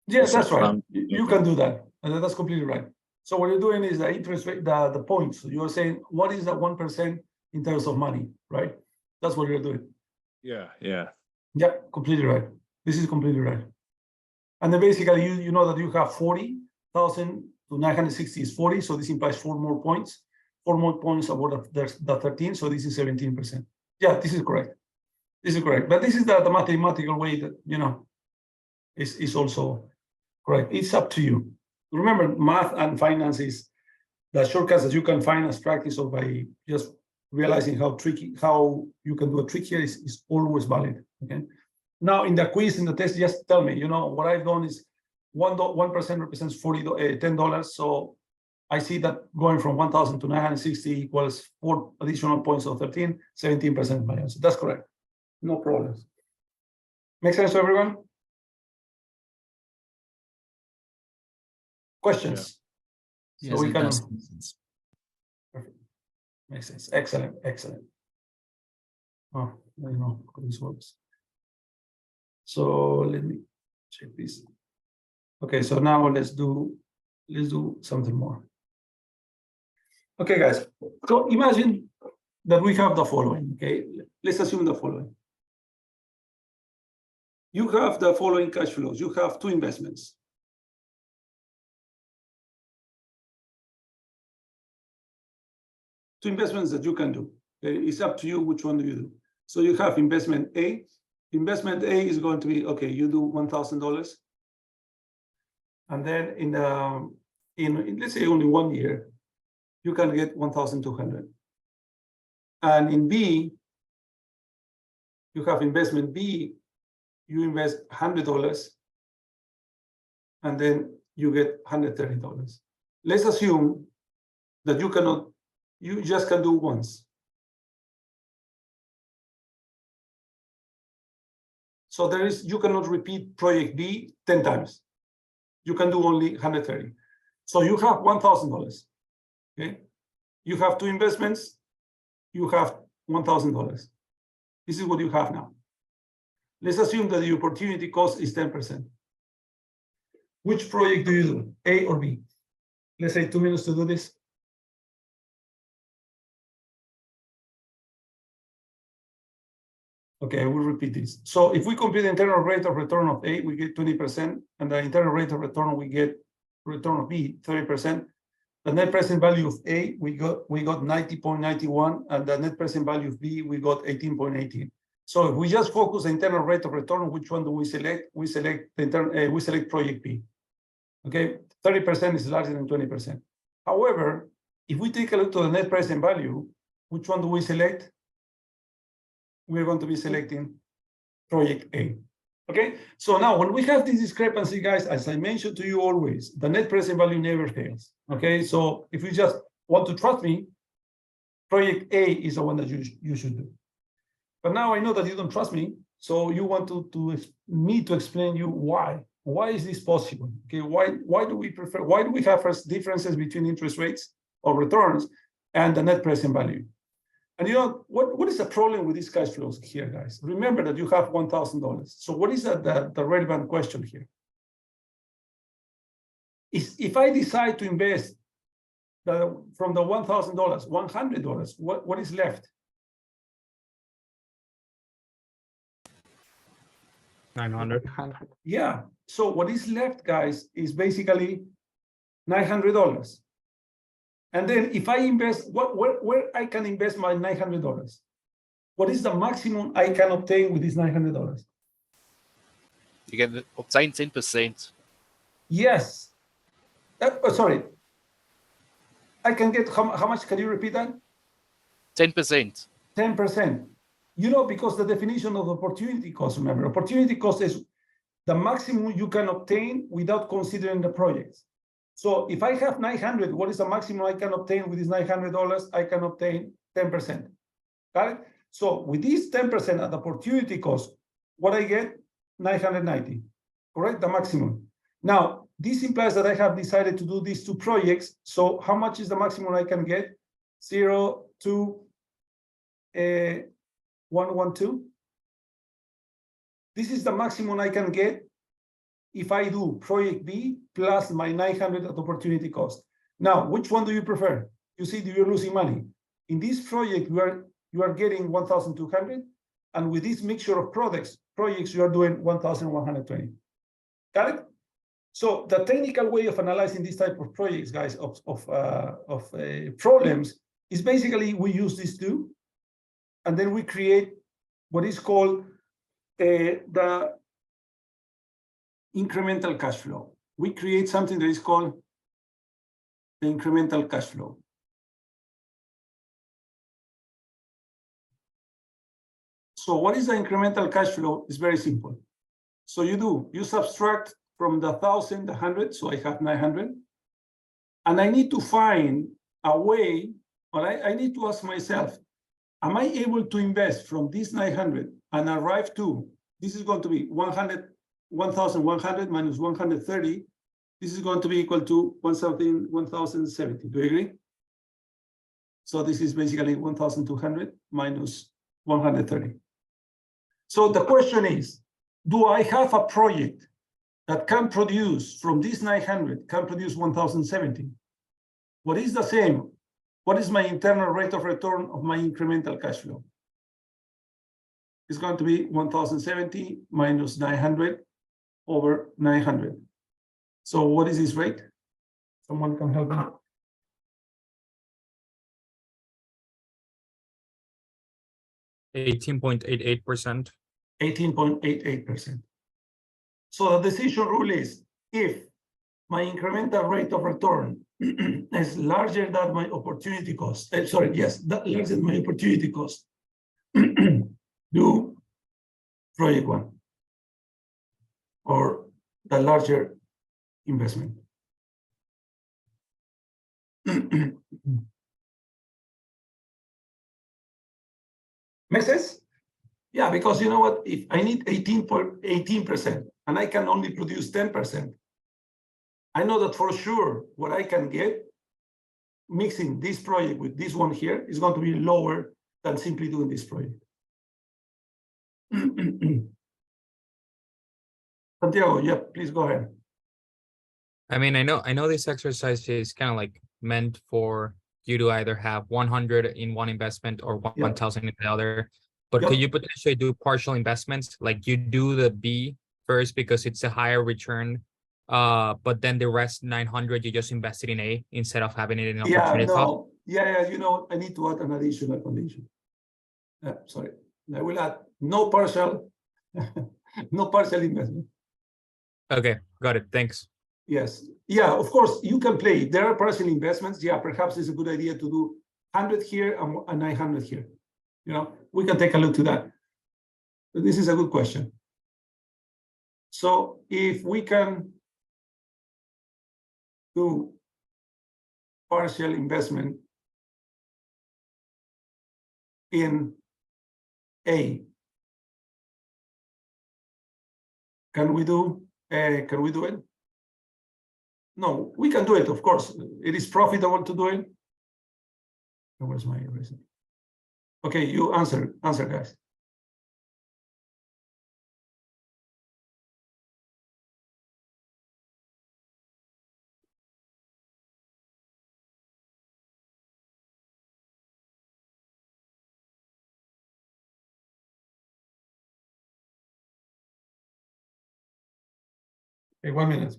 Yeah, that's right. Um, You okay. can do that. And that's completely right. So what you're doing is the interest rate, the points. You're saying, what is that 1% in terms of money, right? That's what you're doing. Yeah. Yeah, completely right. This is completely right. And then basically, you know that you have 40,000 to 960 is 40. So this implies 4 more points. 4 more points about the 13. So this is 17%. Yeah, this is correct. This is correct. But this is the mathematical way that, you know, is also correct. It's up to you. Remember, math and finance is the shortcuts that you can find as practice, or by just realizing how you can do a trick here is always valid. Okay. Now in the quiz, in the test, just tell me, you know, what I've done is 1% represents $10. So I see that going from 1,000 to 960 equals 4 additional points of 13, 17% my answer. That's correct. No problems. Make sense to everyone? Questions? So Yes, we it can. does make sense. Perfect. Makes sense. Excellent. Excellent. Oh, I don't know how this works. So let me check this. Okay, so now let's do something more. Okay, guys. So imagine that we have the following. Okay, let's assume the following. You have the following cash flows. You have 2 investments. Two investments that you can do. It's up to you which one do you do. So you have investment A. Investment A is going to be, okay, you do $1,000. And then in let's say only 1 year, you can get 1,200. And in B, you have investment B, you invest $100, and then you get $130. Let's assume that you just can do once. So you cannot repeat project B 10 times. You can do only 130. So you have $1,000. Okay. You have 2 investments. You have $1,000. This is what you have now. Let's assume that the opportunity cost is 10%. Which project do you do, A or B? Let's say 2 minutes to do this. Okay, I will repeat this. So if we compute the internal rate of return of A, we get 20%, and the internal rate of return, we get return of B, 30%. The net present value of A, we got 90.91, and the net present value of B, we got 18.18. So if we just focus the internal rate of return, which one do we select? We select the we select project B. Okay, 30% is larger than 20%. However, if we take a look to the net present value, which one do we select? We're going to be selecting project A. Okay, so now when we have this discrepancy, guys, as I mentioned to you always, the net present value never fails. Okay, so if you just want to trust me, project A is the one that you should do. But now I know that you don't trust me, so you want me to explain you why. Why is this possible? Okay, why do we prefer? Why do we have differences between interest rates or returns and the net present value? And you know, what is the problem with these cash flows here, guys? Remember that you have $1,000. So what is the relevant question here? Is if I decide to invest from the $1,000, $100, what is left? 900. Yeah. So what is left, guys, is basically $900. And then if I invest, where I can invest my $900? What is the maximum I can obtain with this $900? You can obtain 10%. Yes. Sorry. I can get, how much, can you repeat that? 10%. 10%. You know, because the definition of opportunity cost, remember, opportunity cost is the maximum you can obtain without considering the projects. So if I have 900, what is the maximum I can obtain with this $900? I can obtain 10%. Got it? So with this 10% at the opportunity cost, what I get? 990, correct? The maximum. Now, this implies that I have decided to do these two projects. So how much is the maximum I can get? 0, 2, 1, 1, 2. This is the maximum I can get if I do project B plus my 900 at opportunity cost. Now, which one do you prefer? You see, you're losing money. In this project, you are getting 1,200, and with this mixture of projects, you are doing 1,120. Got it? So the technical way of analyzing this type of projects, guys, of problems, is basically we use these two, and then we create what is called the incremental cash flow. We create something that is called the incremental cash flow. So what is the incremental cash flow? It's very simple. So you subtract from the 1,000, the 100, so I have 900. And I need to find a way, or I need to ask myself, am I able to invest from this 900 and arrive to, this is going to be 1,100 minus 130. This is going to be equal to 1,070. Do you agree? So this is basically 1,200 minus 130. So the question is, do I have a project that can produce from this 900, can produce 1,070? What is the same? What is my internal rate of return of my incremental cash flow? It's going to be 1,070 minus 900 over 900. So what is this rate? Someone can help me. 18.88%. 18.88%. So the decision rule is, if my incremental rate of return is larger than my opportunity cost, larger than my opportunity cost, do project one or the larger investment. Make sense? Yeah, because you know what? If I need 18% and I can only produce 10%, I know that for sure what I can get mixing this project with this one here is going to be lower than simply doing this project. Santiago, yeah, please go ahead. I mean, I know this exercise is kind of like meant for you to either have 100 in one investment or Yeah. 1,000 in the other. But Yep. could you potentially do partial investments? Like you do the B first because it's a higher return. But then the rest 900, you just invest it in A instead of having it in Yeah, opportunity cost. no, yeah, you know, I need to add an additional condition. Sorry, I will add no partial, no partial investment. Okay, got it. Thanks. Yes, yeah, of course, you can play. There are partial investments. Yeah, perhaps it's a good idea to do 100 here and 900 here. You know, we can take a look to that. But this is a good question. So if we can do partial investment in A, can we do it? No, we can do it, of course. It is profitable to do it. Where's my reason? Okay, you answer, guys. Okay, 1 minute.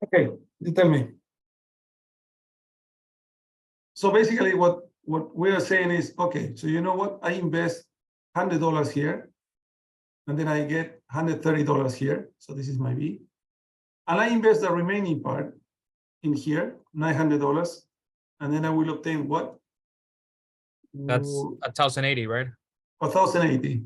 Okay, you tell me. So basically what we are saying is, okay, so you know what? I invest $100 here, and then I get $130 here. So this is my B. And I invest the remaining part in here, $900, and then I will obtain what? That's 1,080, right? 1,080,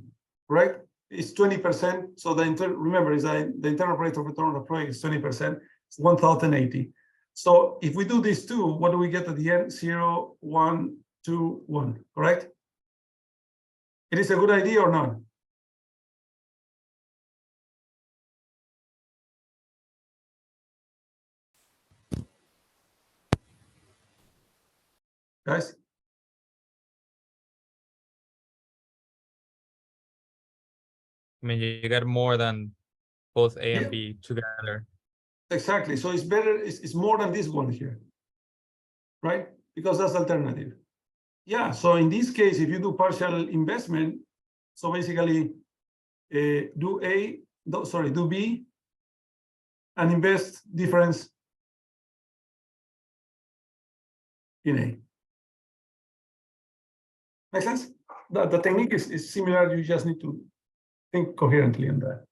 right? It's 20%. So remember, is the internal rate of return on the project is 20%. It's 1,080. So if we do these two, what do we get at the end? 0, 1, 2, 1, correct? It is a good idea or not? Guys? I mean, you get more than both A Yeah. and B together. Exactly. So it's better, it's more than this one here, right? Because that's alternative. Yeah. So in this case, if you do partial investment, so basically do B and invest difference in A. Make sense? The technique is similar. You just need to think coherently on that.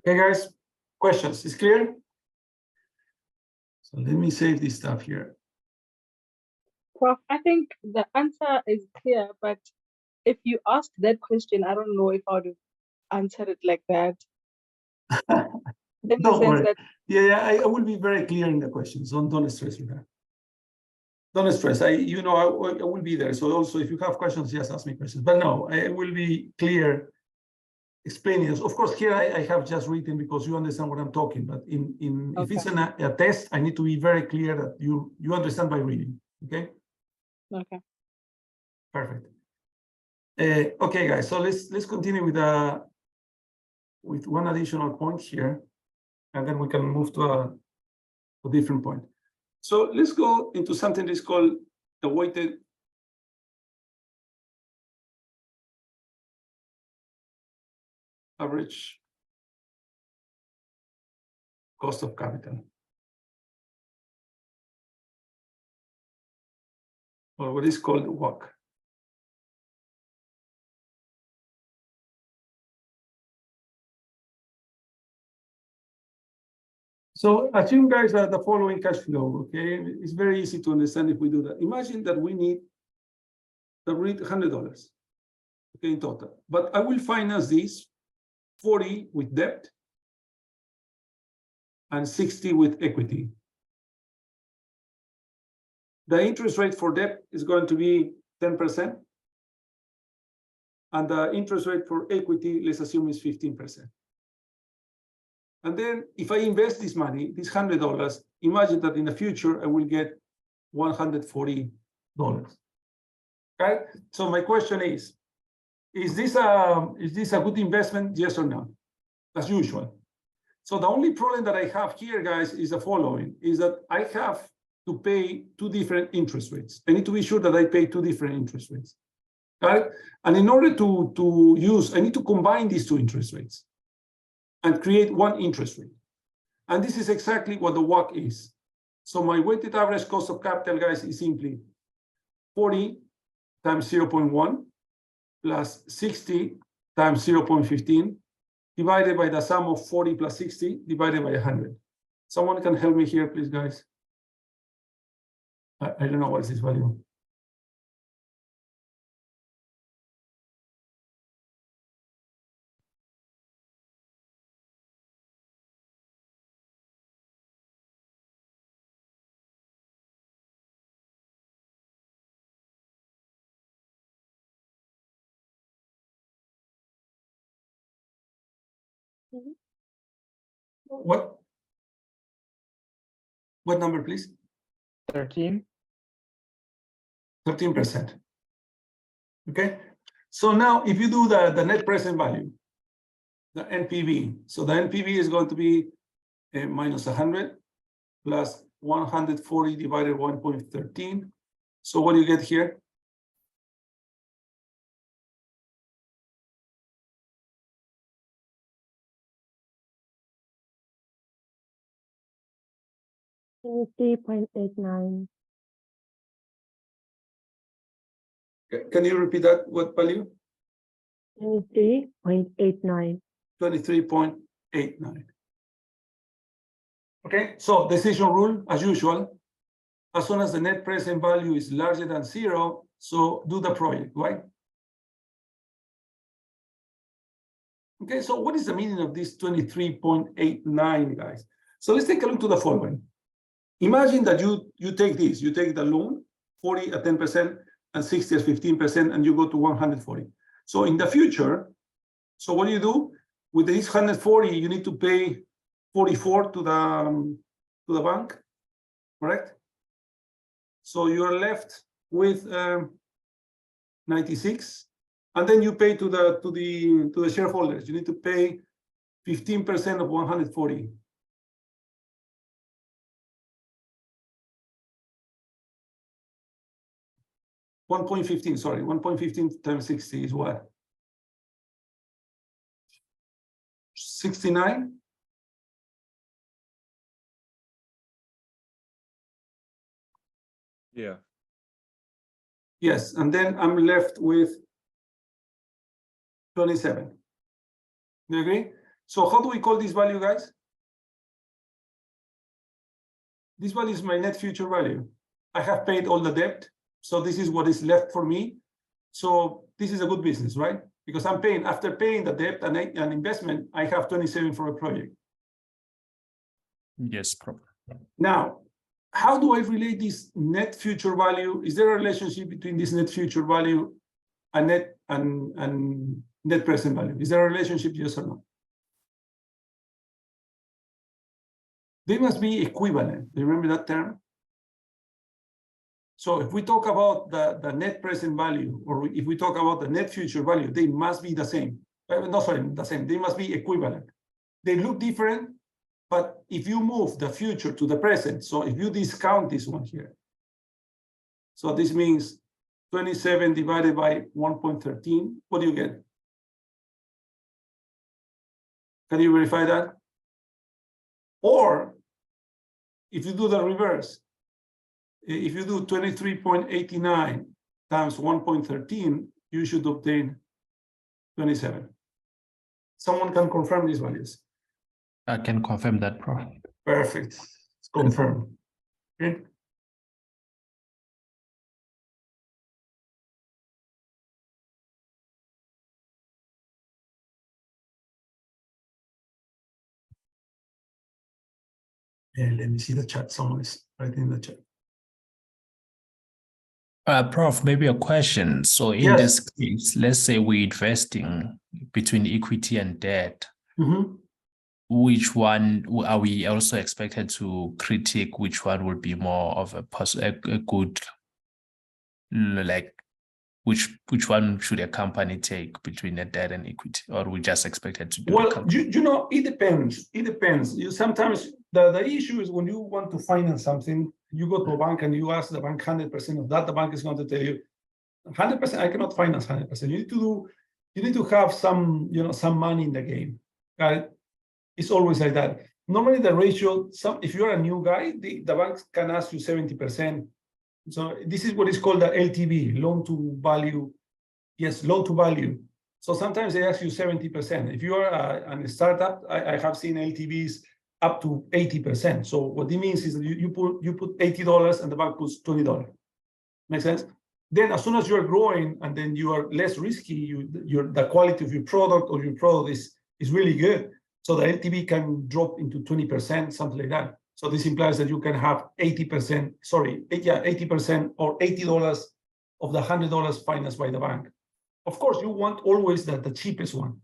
Okay, guys, questions? Is clear? So let me save this stuff here. Prof, I think the answer is clear, but if you asked that question, I don't know if I would have answered it like that. In the Don't sense worry. that Yeah, I will be very clear in the questions. Don't stress with that. Don't stress. I will be there. So also, if you have questions, just ask me questions. But no, I will be clear explaining this. Of course, here I have just written because you understand what I'm talking. But if it's a test, I need to be very clear that you understand by reading. Okay. okay. Perfect. Okay, guys. So let's continue with one additional point here, and then we can move to a different point. So let's go into something that's called the weighted average cost of capital, or what is called WACC. So assume, guys, that the following cash flow, okay? It's very easy to understand if we do that. Imagine that we need $100, okay, in total. But I will finance this 40 with debt and 60 with equity. The interest rate for debt is going to be 10%. And the interest rate for equity, let's assume, is 15%. And then if I invest this money, this $100, imagine that in the future, I will get $140. Okay? So my question is this a good investment? Yes or no? As usual. So the only problem that I have here, guys, is the following, is that I have to pay two different interest rates. I need to be sure that I pay two different interest rates. Right? And in order to use, I need to combine these two interest rates and create one interest rate. And this is exactly what the WACC is. So my weighted average cost of capital, guys, is simply 40 times 0.1 plus 60 times 0.15 divided by the sum of 40 plus 60 divided by 100. Someone can help me here, please, guys. I don't know what is this value. What number, please? 13. 13%. Okay. So now if you do the net present value, the NPV, so the NPV is going to be minus 100 plus 140 divided 1.13. So what do you get here? $23.89. Can you repeat that? What value? 23.89. 23.89. Okay, so decision rule, as usual, as soon as the net present value is larger than 0, so do the project, right? Okay, so what is the meaning of this 23.89, guys? So let's take a look to the following. Imagine that you take this, you take the loan, 40 at 10% and 60 at 15%, and you go to 140. So in the future, so what do you do? With this 140, you need to pay 44 to the bank, correct? So you are left with 96, and then you pay to the shareholders. You need to pay 15% of 140. $1.15, sorry, 1.15 times 60 is what? 69? Yeah. Yes, and then I'm left with 27. Do you agree? So how do we call this value, guys? This value is my net future value. I have paid all the debt, so this is what is left for me. So this is a good business, right? Because I'm paying, after paying the debt and an investment, I have 27 for a project. Yes, probably. Now, how do I relate this net future value? Is there a relationship between this net future value and net present value? Is there a relationship, yes or no? They must be equivalent. Do you remember that term? So if we talk about the net present value, or if we talk about the net future value, they must be the same. No, sorry, the same. They must be equivalent. They look different, but if you move the future to the present, so if you discount this one here, so this means 27 divided by 1.13, what do you get? Can you verify that? Or if you do the reverse, if you do 23.89 times 1.13, you should obtain 27. Someone can confirm these values. I can confirm that, Prof. Perfect. It's confirmed. Okay. And let me see the chat. Someone is writing in the chat. Prof, maybe a question. So in Yes. this case, let's say we're investing between equity and debt. Mhm. Which one are we also expected to critique? Which one would be more of a good, like, which one should a company take between the debt and equity, or we just expected to do? Well, you know, it depends. It depends. You sometimes the issue is when you want to finance something, you go to a bank and you ask the bank 100% of that. The bank is going to tell you 100%. I cannot finance 100%. You need to have some, you know, some money in the game. Right? It's always like that. Normally the ratio, if you're a new guy, the banks can ask you 70%. So this is what is called the LTV, loan to value. Yes, loan to value. So sometimes they ask you 70%. If you are a startup, I have seen LTVs up to 80%. So what it means is that you put $80 and the bank puts $20. Make sense? Then as soon as you're growing and then you are less risky, the quality of your product or your product is really good. So the LTV can drop into 20%, something like that. So this implies that you can have 80%, sorry, 80% or $80 of the $100 financed by the bank. Of course, you want always the cheapest one,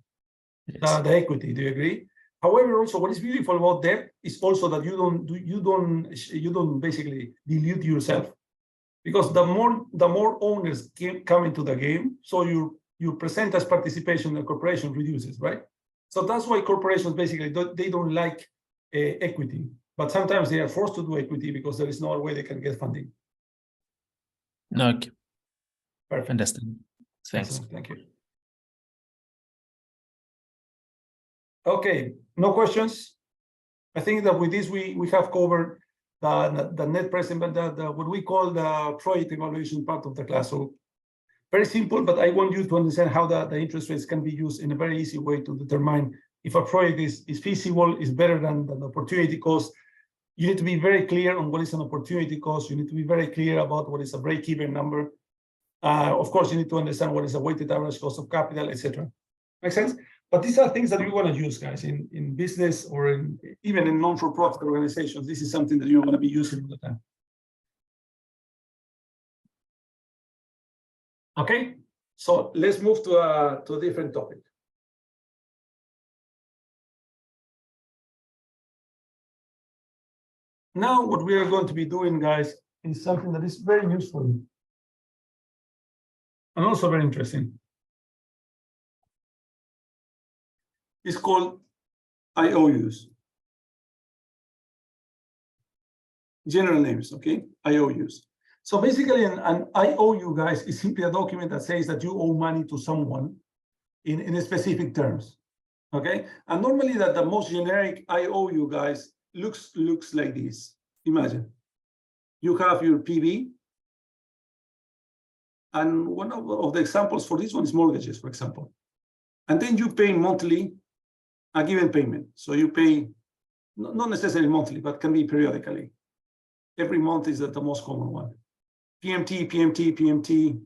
Yes. the equity. Do you agree? However, also what is beautiful about debt is also that you don't basically dilute yourself, because the more owners come into the game, so your percentage participation in the corporation reduces, right? So that's why corporations basically they don't like equity, but sometimes they are forced to do equity because there is no other way they can get funding. Okay. Perfect. Understand. Thanks. Awesome. Thank you. Okay, no questions. I think that with this we have covered the net present, but what we call the project evaluation part of the class. So very simple, but I want you to understand how the interest rates can be used in a very easy way to determine if a project is feasible, is better than the opportunity cost. You need to be very clear on what is an opportunity cost. You need to be very clear about what is a break-even number. Of course, you need to understand what is a weighted average cost of capital, etc. Make sense? But these are things that you want to use, guys, in business or even in non-for-profit organizations. This is something that you're going to be using all the time. Okay, so let's move to a different topic. Now, what we are going to be doing, guys, is something that is very useful and also very interesting. It's called IOUs. General names, okay? IOUs. So basically, an IOU, guys, is simply a document that says that you owe money to someone in specific terms, okay? And normally that the most generic IOU, guys, looks like this. Imagine you have your PV, and one of the examples for this one is mortgages, for example. And then you pay monthly, a given payment. So you pay, not necessarily monthly, but can be periodically. Every month is the most common one. PMT, PMT, PMT,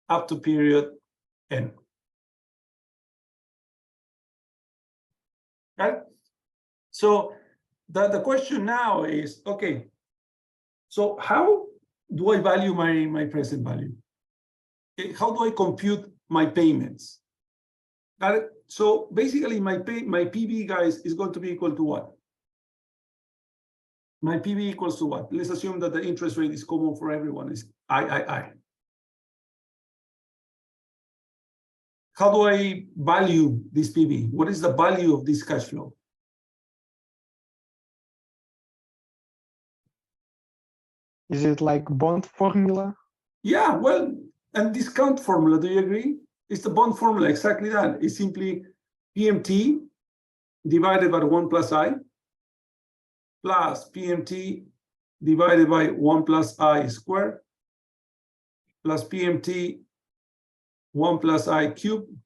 up to period N. Right? So the question now is, okay, so how do I value my present value? How do I compute my payments? Got it? So basically my PV, guys, is going to be equal to what? My PV equals to what? Let's assume that the interest rate is common for everyone, is I. How do I value this PV? What is the value of this cash flow? Is it like bond formula? Yeah, well, and discount formula, do you agree? It's the bond formula, exactly that. It's simply PMT divided by 1 plus I plus PMT divided by 1 plus I squared plus PMT 1 plus I cubed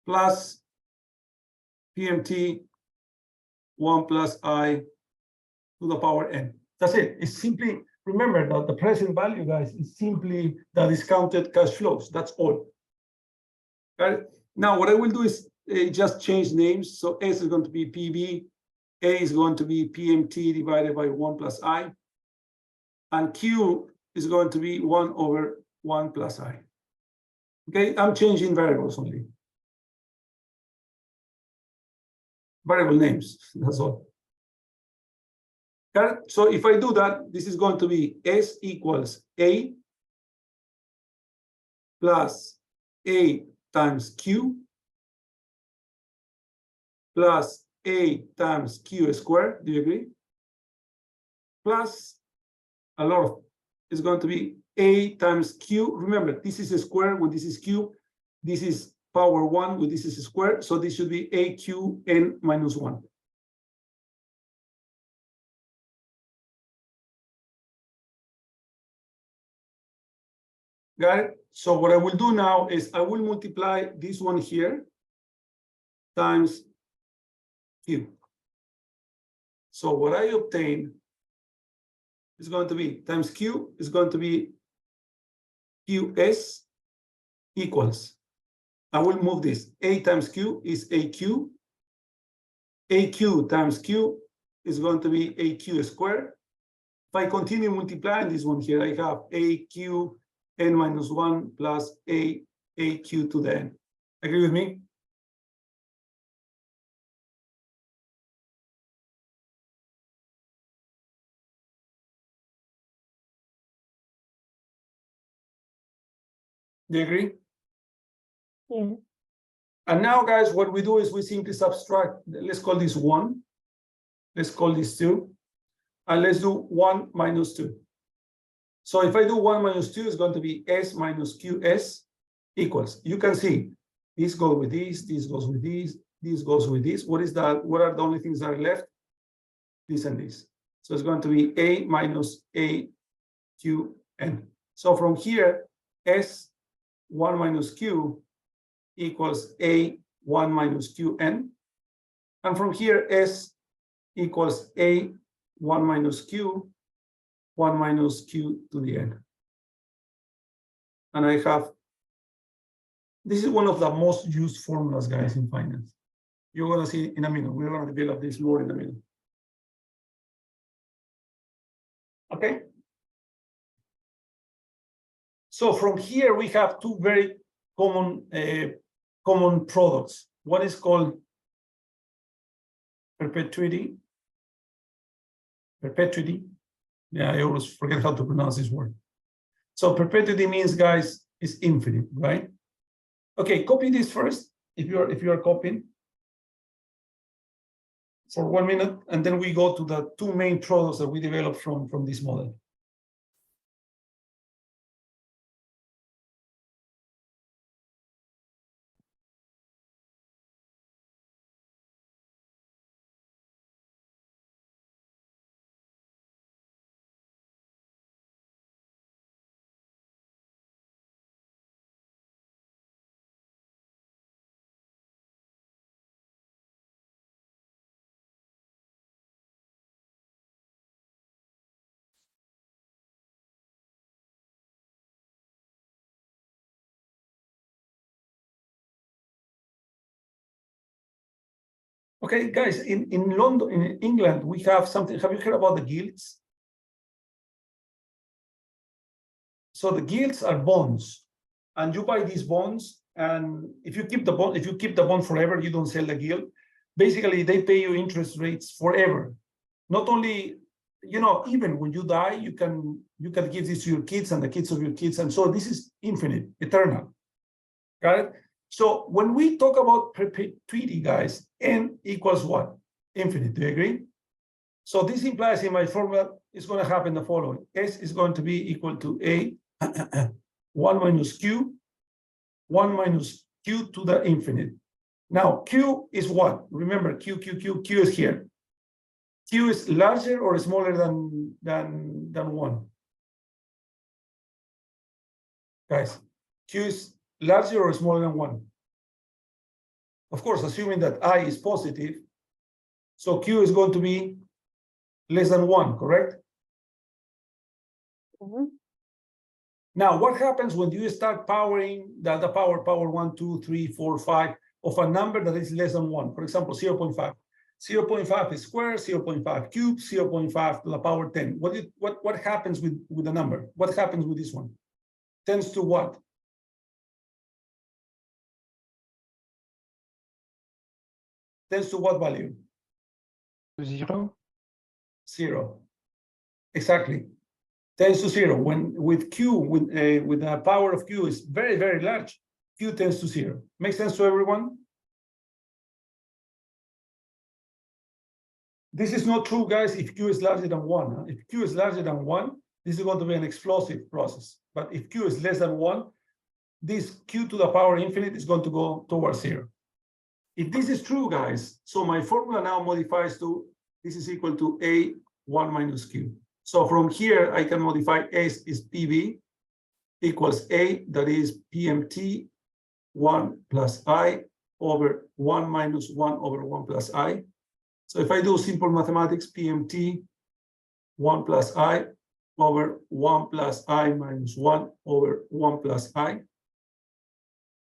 plus PMT 1 plus I to the power N. That's it. It's simply, remember that the present value, guys, is simply the discounted cash flows. That's all. Right? Now, what I will do is just change names. So S is going to be PV, A is going to be PMT divided by 1 plus I, and Q is going to be 1 over 1 plus I. Okay, I'm changing variables only. Variable names, that's all. Got it? So if I do that, this is going to be S equals A plus A times Q plus A times Q squared. Do you agree? Plus a lot of, it's going to be A times Q. Remember, this is a square when this is Q. This is power 1 when this is a square. So this should be AQN minus 1. Got it? So what I will do now is I will multiply this one here times Q. So what I obtain is going to be times Q is going to be QS equals. I will move this. A times Q is AQ. AQ times Q is going to be AQ squared. If I continue multiplying this one here, I have AQ n minus 1 plus AQ to the n. Agree with me? Do you agree? Yeah. And now, guys, what we do is we simply subtract. Let's call this 1. Let's call this 2. And let's do 1 minus 2. So if I do 1 minus 2, it's going to be S minus QS equals. You can see this goes with this goes with this goes with this. What is that? What are the only things that are left? This and this. So it's going to be A minus AQN. So from here, S1 minus Q equals A1 minus QN. And from here, S equals A1 minus Q, 1 minus Q to the n. And I have, this is one of the most used formulas, guys, in finance. You're going to see in a minute. We're going to develop this more in a minute. Okay. So from here, we have two very common products. One is called perpetuity. Yeah, I always forget how to pronounce this word. So perpetuity means, guys, is infinite, right? Okay, copy this first if you are copying for 1 minute, and then we go to the two main products that we developed from this model. Okay, guys, in London, in England, we have something. Have you heard about the guilds? So the guilds are bonds, and you buy these bonds, and if you keep the bond forever, you don't sell the guild. Basically, they pay you interest rates forever. Not only, you know, even when you die, you can give this to your kids and the kids of your kids, and so this is infinite, eternal. Got it? So when we talk about perpetuity, guys, n equals what? Infinite. Do you agree? So this implies in my formula is going to happen the following: S is going to be equal to A 1 minus Q, 1 minus Q to the infinite. Now, Q is what? Remember, Q is here. Q is larger or smaller than 1? Guys, Q is larger or smaller than 1? Of course, assuming that I is positive, so Q is going to be less than 1, correct? Mhm. Now, what happens when you start powering the power 1, 2, 3, 4, 5 of a number that is less than 1? For example, 0.5. 0.5 is square, 0.5 cubed, 0.5 to the power 10. What happens with the number? What happens with this one? Tends to what? Tends to what value? 0. 0. Exactly. Tends to 0. When with Q, with the power of Q is very, very large, Q tends to 0. Makes sense to everyone? This is not true, guys, if Q is larger than 1. If Q is larger than 1, this is going to be an explosive process. But if Q is less than 1, this Q to the power infinite is going to go towards 0. If this is true, guys, so my formula now modifies to, this is equal to A 1 minus Q. So from here, I can modify S is PV equals A, that is PMT 1 plus I over 1 minus 1 over 1 plus I. So if I do simple mathematics, PMT 1 plus I over 1 plus I minus 1 over 1 plus I.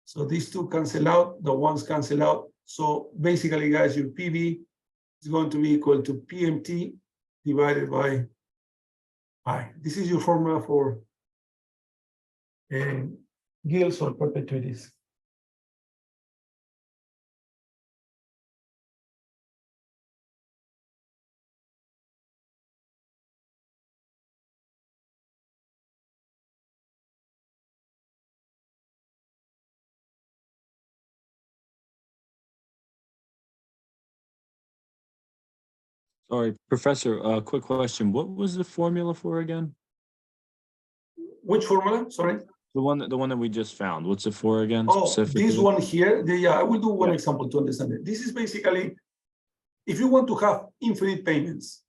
So these two cancel out, the ones cancel out. So basically, guys, your PV is going to be equal to PMT divided by I. This is your formula for guilds or perpetuities. Sorry, Professor, quick question. What was the formula for again? Which formula? Sorry. The one that we just found. What's it for again? Oh, Specifically? this one here. Yeah, I will do one Yeah. example to understand it. This is basically, if you want to have infinite payments,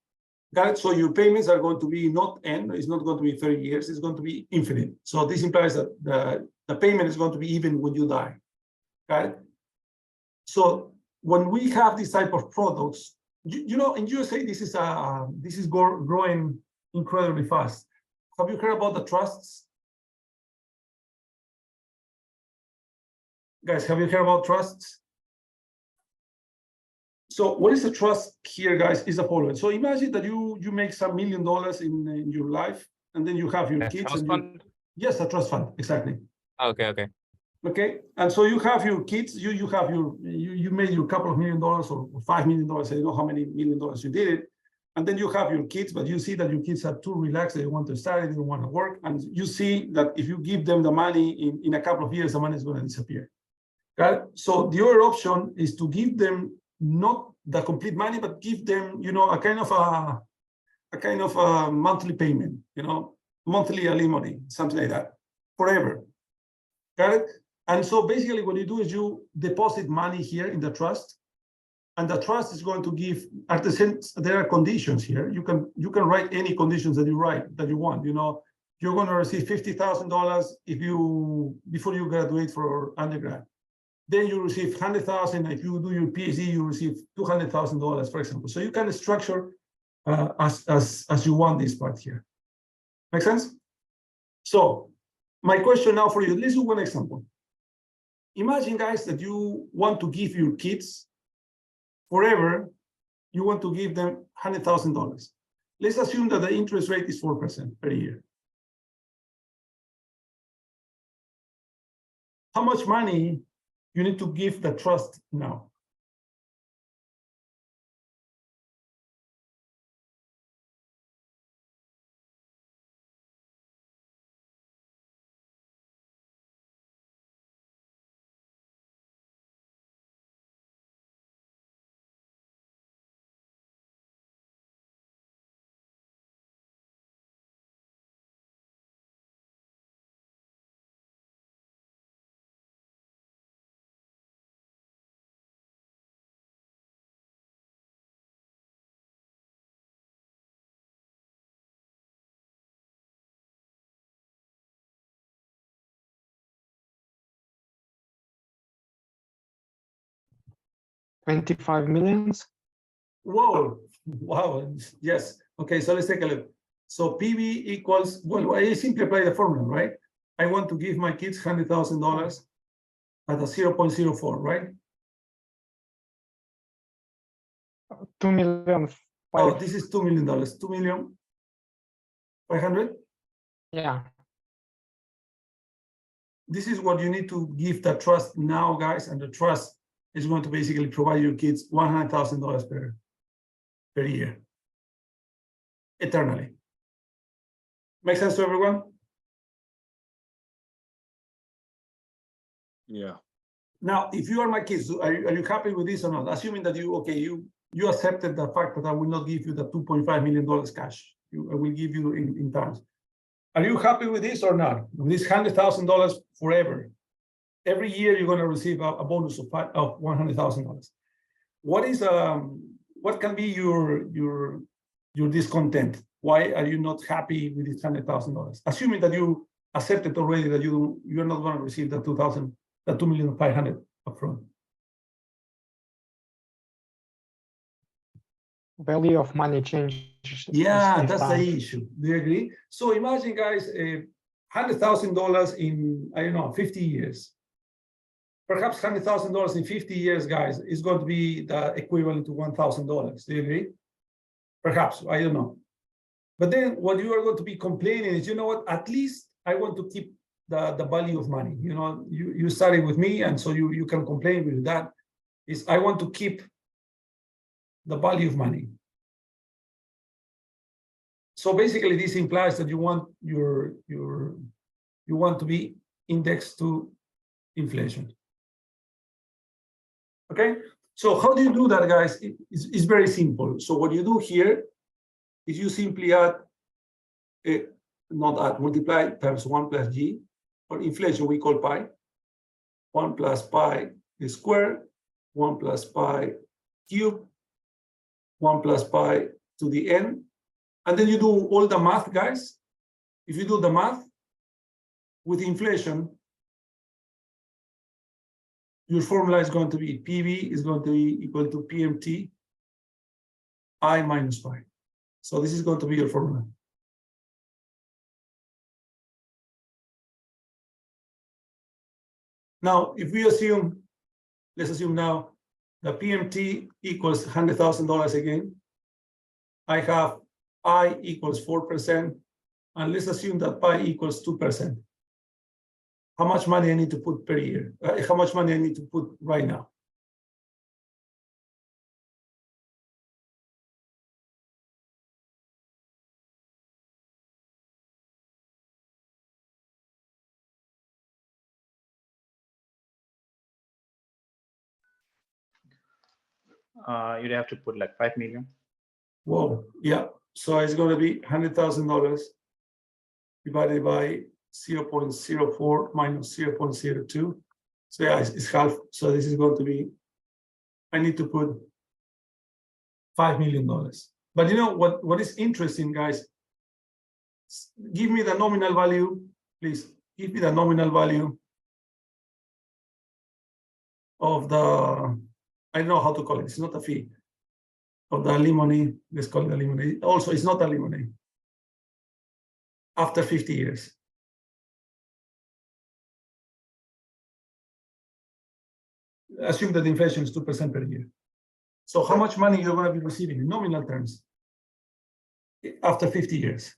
got it? So your payments are going to be not n, it's not going to be 30 years, it's going to be infinite. So this implies that the payment is going to be even when you die. Got it? So when we have this type of products, you know, in USA, this is growing incredibly fast. Have you heard about the trusts? Guys, have you heard about trusts? So what is a trust here, guys, is the following. So imagine that you make some $1 million in your life, and then you have your A kids. trust And fund? yes, a trust fund, exactly. Okay. Okay, and so you have your kids, you made your couple of $1 million or $5 million, I don't know how many $1 million you did it, and then you have your kids, but you see that your kids are too relaxed, they want to study, they don't want to work, and you see that if you give them the money in a couple of years, the money is going to disappear. Okay? So the other option is to give them not the complete money, but give them, you know, a kind of a monthly payment, you know, monthly alimony, something like that, forever. Got it? And so basically what you do is you deposit money here in the trust, and the trust is going to give, at the sense, there are conditions here. You can write any conditions that you want. You know, you're going to receive $50,000 before you graduate for undergrad. Then you receive $100,000. If you do your PhD, you receive $200,000, for example. So you can structure as you want this part here. Make sense? So my question now for you, let's do one example. Imagine, guys, that you want to give your kids forever, you want to give them $100,000. Let's assume that the interest rate is 4% per year. How much money you need to give the trust now? $25 million. Whoa, wow, yes. Okay, so let's take a look. So PV equals, well, I simply apply the formula, right? I want to give my kids $100,000 at a 0.04, right? 2 million. Oh, this is $2 million, 2,500,000. Yeah. This is what you need to give the trust now, guys, and the trust is going to basically provide your kids $100,000 per year, eternally. Make sense to everyone? Yeah. Now, if you are my kids, are you happy with this or not? Assuming that you accepted the fact that I will not give you the $2.5 million cash. I will give you in terms. Are you happy with this or not? With this $100,000 forever. Every year you're going to receive a bonus of $100,000. What can be your discontent? Why are you not happy with this $100,000? Assuming that you accepted already that you're not going to receive the $2,500,000 upfront. Value of money changes. Yeah, with that's time. the issue. Do you agree? So imagine, guys, $100,000 in, I don't know, 50 years. Perhaps $100,000 in 50 years, guys, is going to be the equivalent to $1,000. Do you agree? Perhaps, I don't know. But then what you are going to be complaining is, you know what, at least I want to keep the value of money. You know, you started with me, and so you can complain with that. Is I want to keep the value of money. So basically, this implies that you want you want to be indexed to inflation. Okay, so how do you do that, guys? It's very simple. So what you do here is you simply multiply times 1 plus g, or inflation we call pi. 1 plus pi squared, 1 plus pi cubed, 1 plus pi to the n. And then you do all the math, guys. If you do the math with inflation, your formula is going to be PV is going to be equal to PMT I minus pi. So this is going to be your formula. Now, if we assume, let's assume now the PMT equals $100,000 again. I have I equals 4%, and let's assume that pi equals 2%. How much money I need to put per year? How much money I need to put right now? You'd have to put like 5 million. Whoa, yeah. So it's going to be $100,000 divided by 0.04 minus 0.02. So yeah, it's half. So this is going to be, I need to put $5 million. But you know what is interesting, guys? Give me the nominal value, please. Give me the nominal value of the, I don't know how to call it. It's not a fee. Of the alimony, let's call it alimony. Also, it's not alimony. After 50 years. Assume that inflation is 2% per year. So how much money you're going to be receiving in nominal terms after 50 years?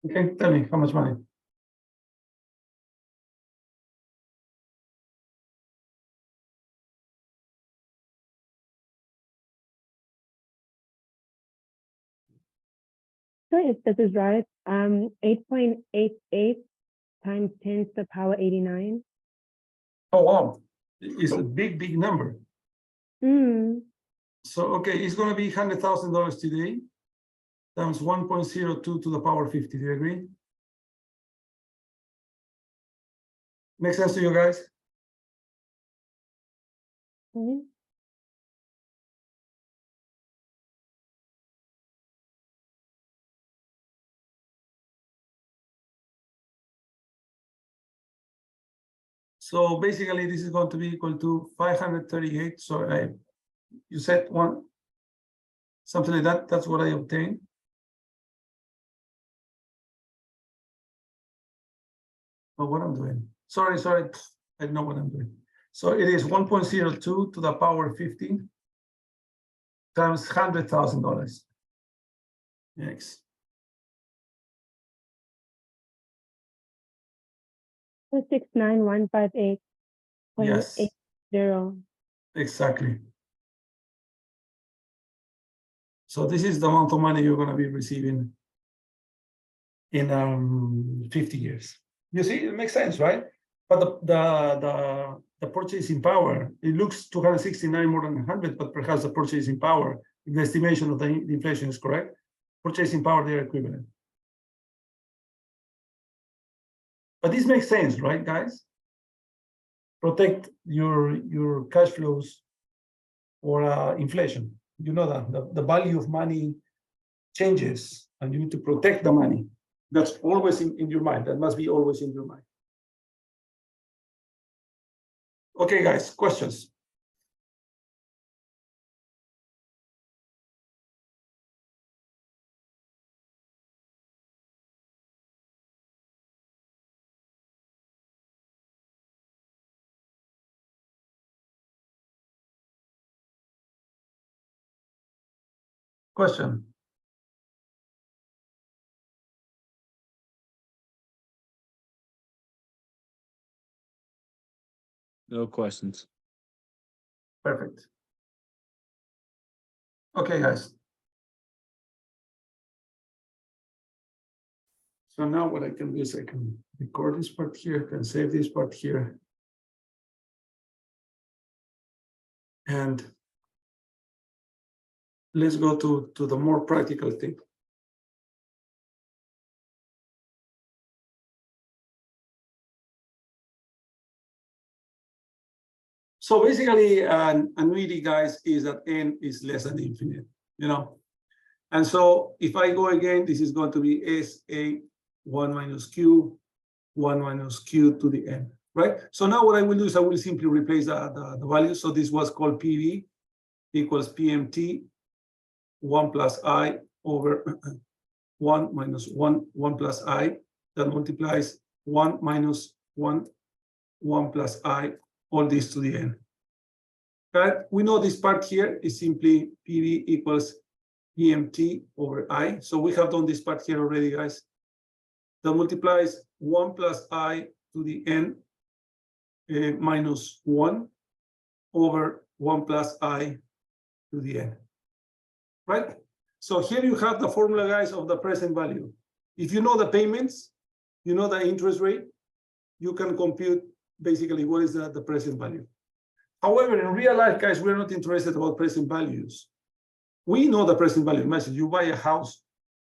Okay, tell me how much money. So if this is right, 8.88 times 10 to the power 89. Oh, wow. It's a big, big number. Mm. So, okay, it's going to be $100,000 today times 1.02 to the power 50. Do you agree? Make sense to you guys? Mhm. So basically, this is going to be equal to 538. So you said something like that. That's what I obtained. Oh, what I'm doing. Sorry. I know what I'm doing. So it is 1.02 to the power 50 times $100,000. Next. 69158.80. Yes, exactly. So this is the amount of money you're going to be receiving in 50 years. You see, it makes sense, right? But the purchasing power, it looks 269 more than 100, but perhaps the purchasing power, if the estimation of the inflation is correct, purchasing power, they are equivalent. But this makes sense, right, guys? Protect your cash flows or inflation. You know that the value of money changes and you need to protect the money. That's always in your mind. That must be always in your mind. Okay, guys, questions? Question? No questions. Perfect. Okay, guys. So now what I can do is I can record this part here, can save this part here. And let's go to the more practical thing. So basically, an annuity, guys, is that n is less than infinite, you know? And so if I go again, this is going to be SA 1 minus Q, 1 minus Q to the n, right? So now what I will do is I will simply replace the value. So this was called PV equals PMT 1 plus I over 1 minus 1 plus I that multiplies 1 minus 1 plus I, all this to the n. Right? We know this part here is simply PV equals PMT over I. So we have done this part here already, guys. That multiplies 1 plus I to the n minus 1 over 1 plus I to the n. Right? So here you have the formula, guys, of the present value. if you know the payments, you know the interest rate, you can compute basically what is the present value. However, in real life, guys, we're not interested about present values. We know the present value. Imagine you buy a house,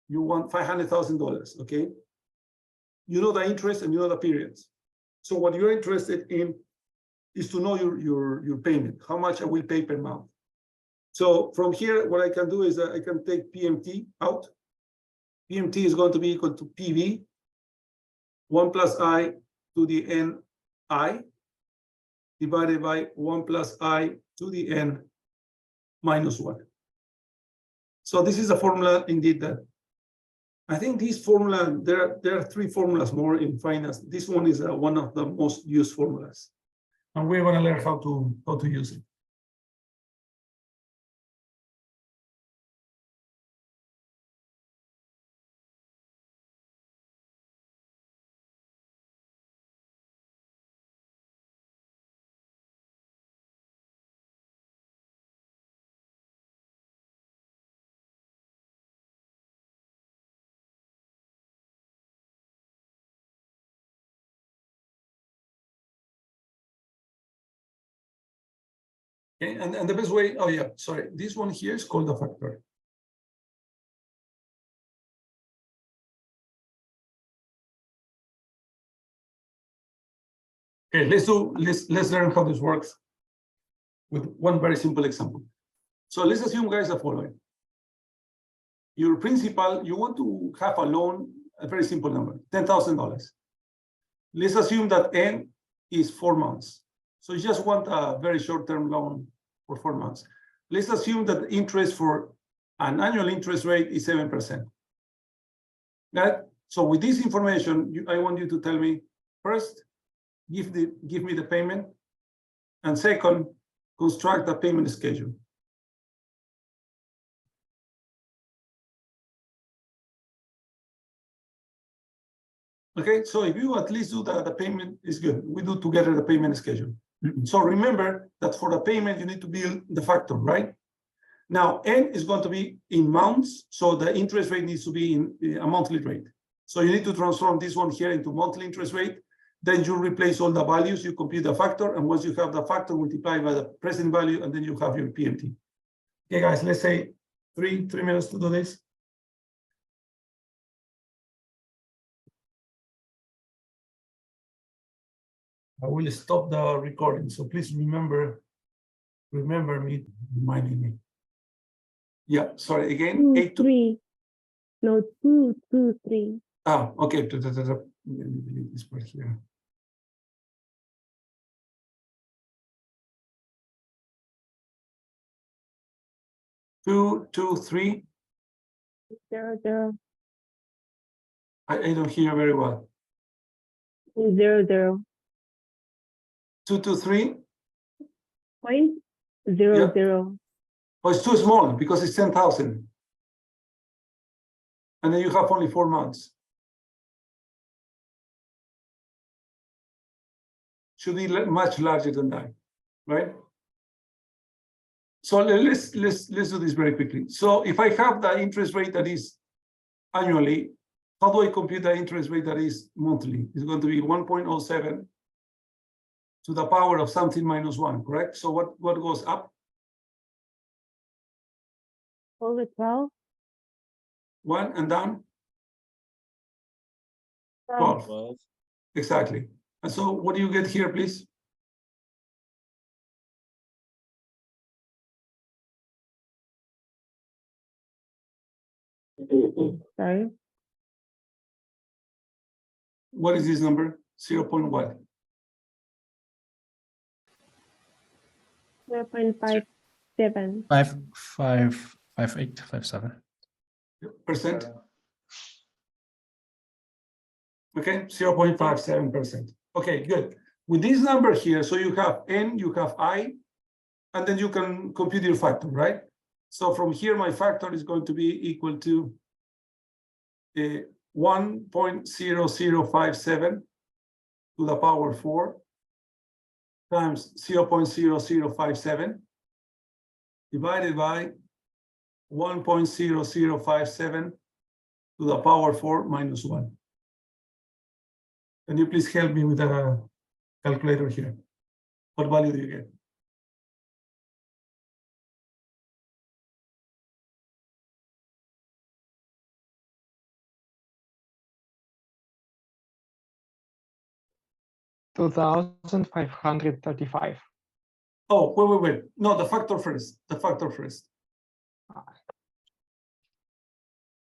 you want $500,000, okay? You know the interest and you know the periods. So what you're interested in is to know your payment, how much I will pay per month. So from here, what I can do is I can take PMT out. PMT is going to be equal to PV, 1 plus I to the n I, divided by 1 plus I to the n minus 1. So this is a formula indeed that I think this formula, there are 3 formulas more in finance. This one is one of the most used formulas. And we're going to learn how to use it. Okay, and the best way, oh yeah, sorry, this one here is called the factor. Okay, let's learn how this works with one very simple example. So let's assume, guys, the following. Your principal, you want to have a loan, a very simple number, $10,000. Let's assume that N is 4 months. So you just want a very short-term loan for 4 months. Let's assume that the interest for an annual interest rate is 7%. That, so with this information, I want you to tell me, first, give me the payment, and second, construct a payment schedule. Okay, so if you at least do the payment is good. We do together the payment schedule. So remember that for the payment, you need to build the factor, right? Now, N is going to be in months, so the interest rate needs to be in a monthly rate. So you need to transform this one here into monthly interest rate. Then you replace all the values, you compute the factor, and once you have the factor, multiply by the present value, and then you have your PMT. Okay, guys, let's say three minutes to do this. I will stop the recording, so please remember me, reminding me. Yeah, sorry, again, 2, 3. No, 2, 2, 3. Ah, okay. Let me delete this part here. Two, 3. 0, 0. I don't hear very well. 0, 0. 2, 2, 3. Point 0, Yeah. 0. Oh, it's too small because it's 10,000. And then you have only 4 months. Should be much larger than that, right? So let's do this very quickly. So if I have the interest rate that is annually, how do I compute the interest rate that is monthly? It's going to be 1.07 to the power of something minus 1, correct? So what goes up? Over 12. 1 and down? 12. 12. Exactly. And so what do you get here, please? Sorry. What is this number? 0.1. 0.57. 5.5857. Percent. Okay, 0.57%. Okay, good. With this number here, so you have N, you have I, and then you can compute your factor, right? So from here, my factor is going to be equal to 1.0057 to the power 4 times 0.0057 divided by 1.0057 to the power 4 minus 1. Can you please help me with a calculator here? What value do you get? $2,535. Oh, wait. No, the factor first. The factor first.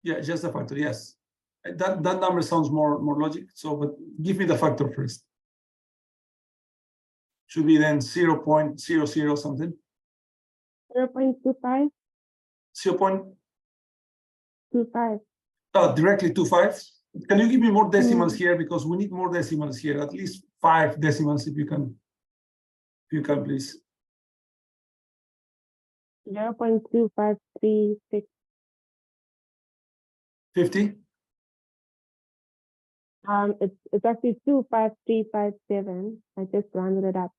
Yeah, just the factor. Yes, that number sounds more logic. So, but give me the factor first. Should be then 0.00 something. 0.25. 0.25. Directly 25. Can you give me more decimals here, because we need more decimals here, at least 5 decimals if you can. If you can, please. 0.2536. 50. It's actually 25357. I just rounded it up.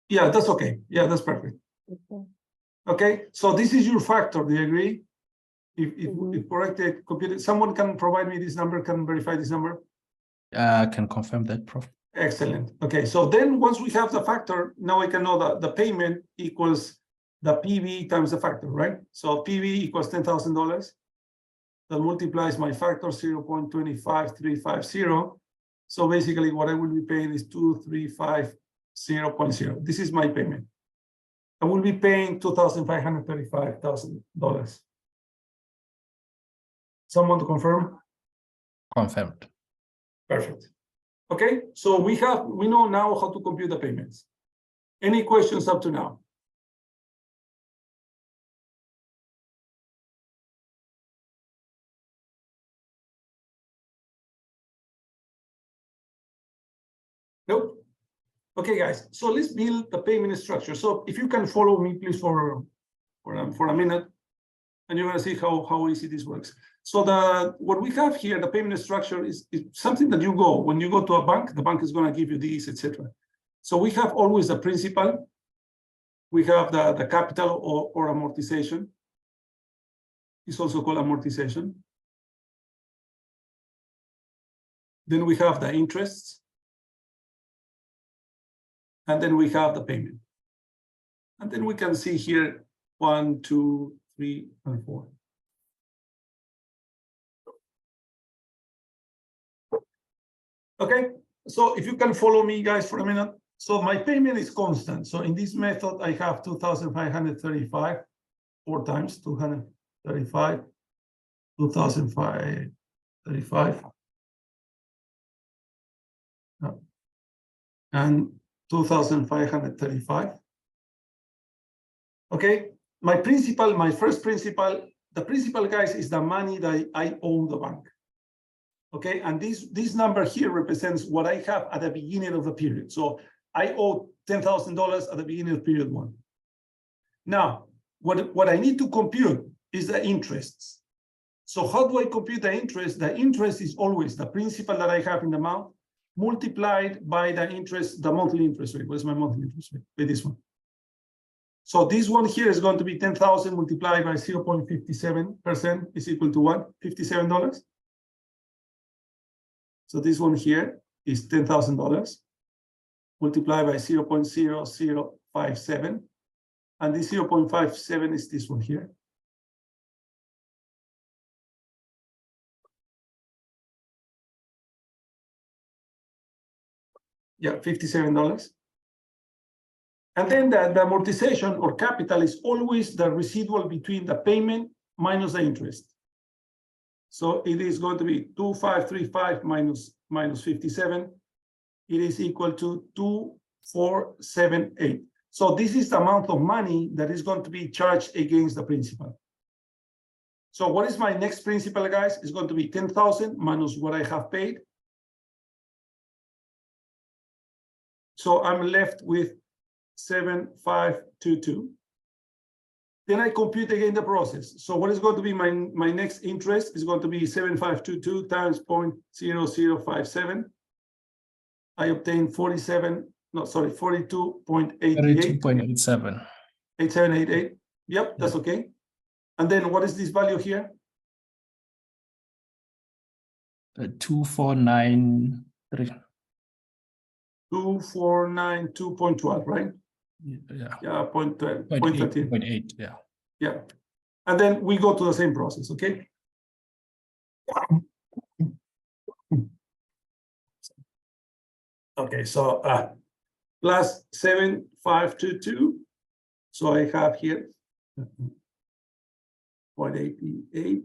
Yeah, that's okay. Yeah, that's perfect. Okay. Okay, so this is your factor. Do you agree? If corrected, computed, someone can provide me this number, can verify this number. I can confirm that, Prof. Excellent. Okay, so then once we have the factor, now I can know that the payment equals the PV times the factor, right? So PV equals $10,000. That multiplies my factor 0.25350. So basically what I will be paying is 2350.0. This is my payment. I will be paying $2,535,000. Someone to confirm? Confirmed. Perfect. Okay, so we know now how to compute the payments. Any questions up to now? Nope. Okay, guys. So let's build the payment structure. So if you can follow me, please, for a minute, and you're gonna see how easy this works. So what we have here, the payment structure is something that when you go to a bank, the bank is gonna give you these, etc. So we have always the principal. We have the capital or amortization. It's also called amortization. Then we have the interests. And then we have the payment. And then we can see here 1, 2, 3, and 4. Okay, so if you can follow me, guys, for a minute. So my payment is constant. So in this method, I have 2,535, 4 times 235, 2,535. And 2,535. Okay, my first principal, the principal, guys, is the money that I owe the bank. Okay, and this number here represents what I have at the beginning of the period. So I owe $10,000 at the beginning of period 1. Now, what I need to compute is the interests. So how do I compute the interest? The interest is always the principal that I have in the amount multiplied by the interest, the monthly interest rate. What is my monthly interest rate? By this one. So this one here is going to be 10,000 multiplied by 0.57% is equal to what? $57. So this one here is $10,000 multiplied by 0.0057. And this 0.57 is this one here. Yeah, $57. And then the amortization or capital is always the residual between the payment minus the interest. So it is going to be 2,535 minus 57. It is equal to 2,478. So this is the amount of money that is going to be charged against the principal. So what is my next principal, guys? It's going to be 10,000 minus what I have paid. So I'm left with 7,522. Then I compute again the process. So what is going to be my next interest is going to be 7,522 times 0.0057. I obtain 42.88. 32.87. 8788. Yep, that's okay. And then what is this value here? 2493. 2492.12, right? Yeah. Yeah, 0.12, 0.8, 0.13. 0.8, yeah. Yeah. And then we go to the same process, okay? Okay, so plus 7522. So I have here 0.88.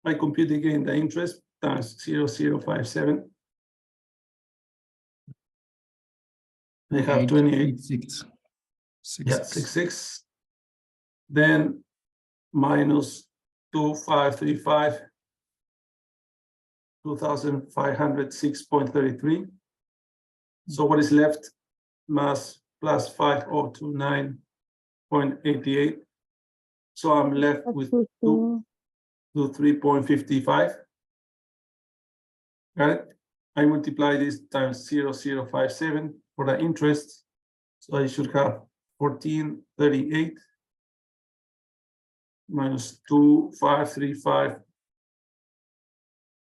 I compute again the interest times 0057. I have 28. 6. Yeah, 66. Then minus 2535, 2506.33. So what is left? Plus 5029.88. So I'm left with 3.55. Got it? I multiply this times 0057 for the interest. So I should have 1438 minus 2535.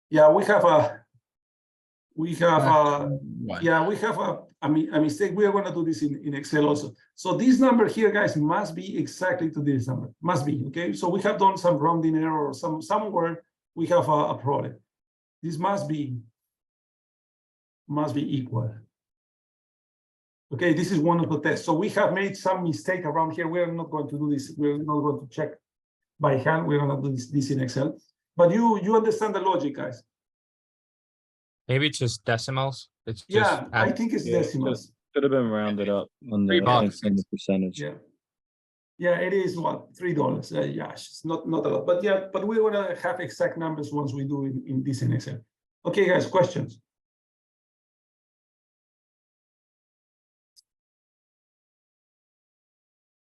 Yeah, we have a mistake. We are going to do this in Excel also. So this number here, guys, must be exactly to this number. Must be, okay? So we have done some rounding error or somewhere we have a problem. This must be equal. Okay, this is one of the tests. So we have made some mistake around here. We are not going to do this. We're not going to check by hand. We're going to do this in Excel. But you understand the logic, guys. Maybe it's just decimals. It's just Yeah, I think it's decimals. Could have been rounded up on the, $3. in the percentage. Yeah. Yeah, it is what, $3. Yeah, it's not a lot. But yeah, but we want to have exact numbers once we do in this in Excel. Okay, guys, questions?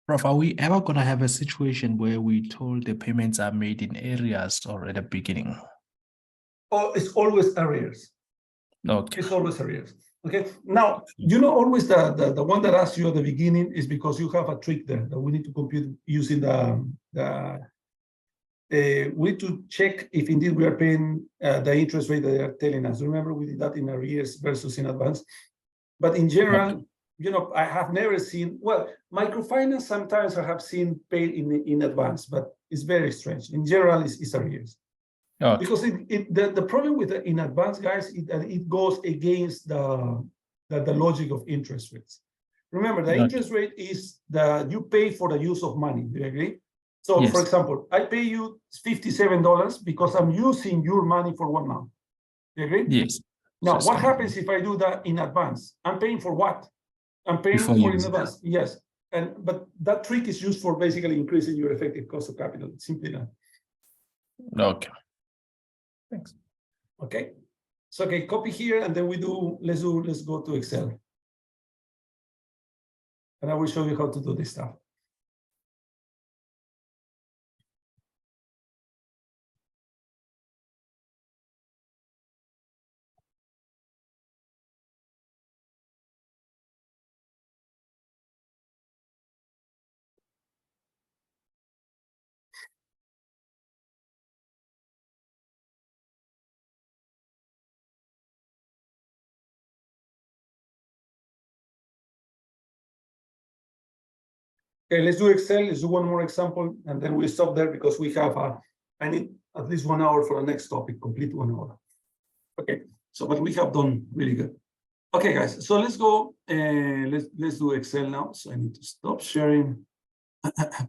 Prof, are we ever going to have a situation where we told the payments are made in areas or at the beginning? Oh, it's always arrears. Okay. It's always arrears. Okay. Now, you know, always the one that asks you at the beginning is because you have a trick there that we need to compute using we need to check if indeed we are paying the interest rate that they are telling us. Remember, we did that in arrears versus in advance. But in general, you know, I have never seen, well, microfinance sometimes I have seen paid in advance, but it's very strange. In general, it's arrears. Okay. Because the problem with the in advance, guys, it goes against the logic of interest rates. Remember, the interest rate is you pay for the use of money. Do you agree? So, Yes. for example, I pay you $57 because I'm using your money for 1 month. Do you agree? Yes. Now, what happens if I do that in advance? I'm paying for what? I'm paying Before for in using. advance. Yes. But that trick is used for basically increasing your effective cost of capital. Simply that. Okay. Thanks. Okay. So okay, copy here, and then let's go to Excel. And I will show you how to do this stuff. Okay, let's do Excel. Let's do one more example, and then we stop there because we have I need at least 1 hour for the next topic, complete 1 hour. Okay, so but we have done really good. Okay, guys, so let's go and let's do Excel now. So I need to stop sharing. To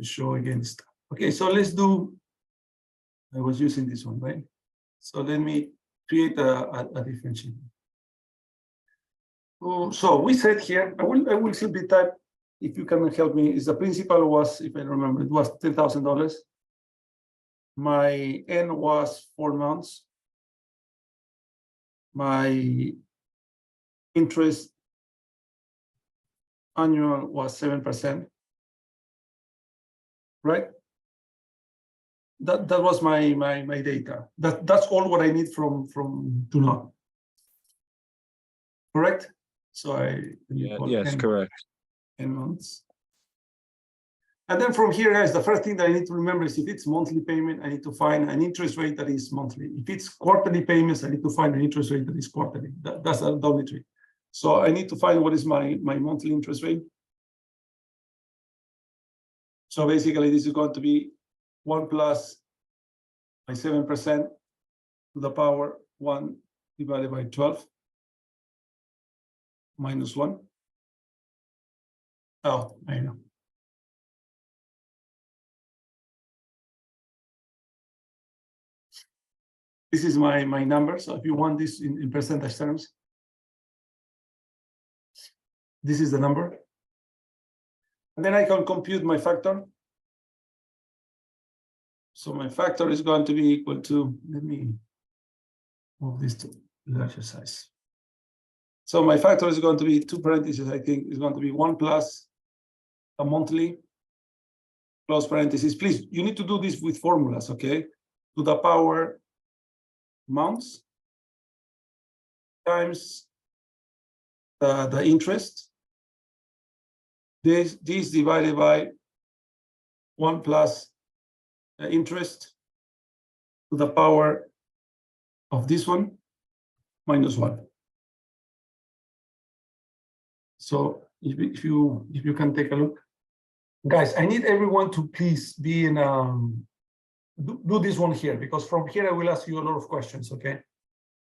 show again stuff. Okay, so let's do. I was using this one, right? So let me create a different sheet. So we said here, I will simply type, if you can help me, is the principal was, if I remember, it was $10,000. My N was 4 months. My interest annual was 7%. Right? That was my data. That's all what I need from to now. Correct? So Yes, correct. 10 months. And then from here, guys, the first thing that I need to remember is if it's monthly payment, I need to find an interest rate that is monthly. If it's quarterly payments, I need to find an interest rate that is quarterly. That's the only trick. So I need to find what is my monthly interest rate. So basically, this is going to be 1 plus my 7% to the power 1 divided by 12 minus 1. Oh, I know. This is my number. So if you want this in percentage terms, this is the number. And then I can compute my factor. So my factor is going to be equal to, let me move this to larger size. So my factor is going to be 2 parentheses, I think, is going to be 1 plus a monthly close parentheses. Please, you need to do this with formulas, okay? To the power amounts times the interest. This divided by 1 plus interest to the power of this one minus 1. So if you can take a look, guys, I need everyone to please be in do this one here, because from here I will ask you a lot of questions. Okay,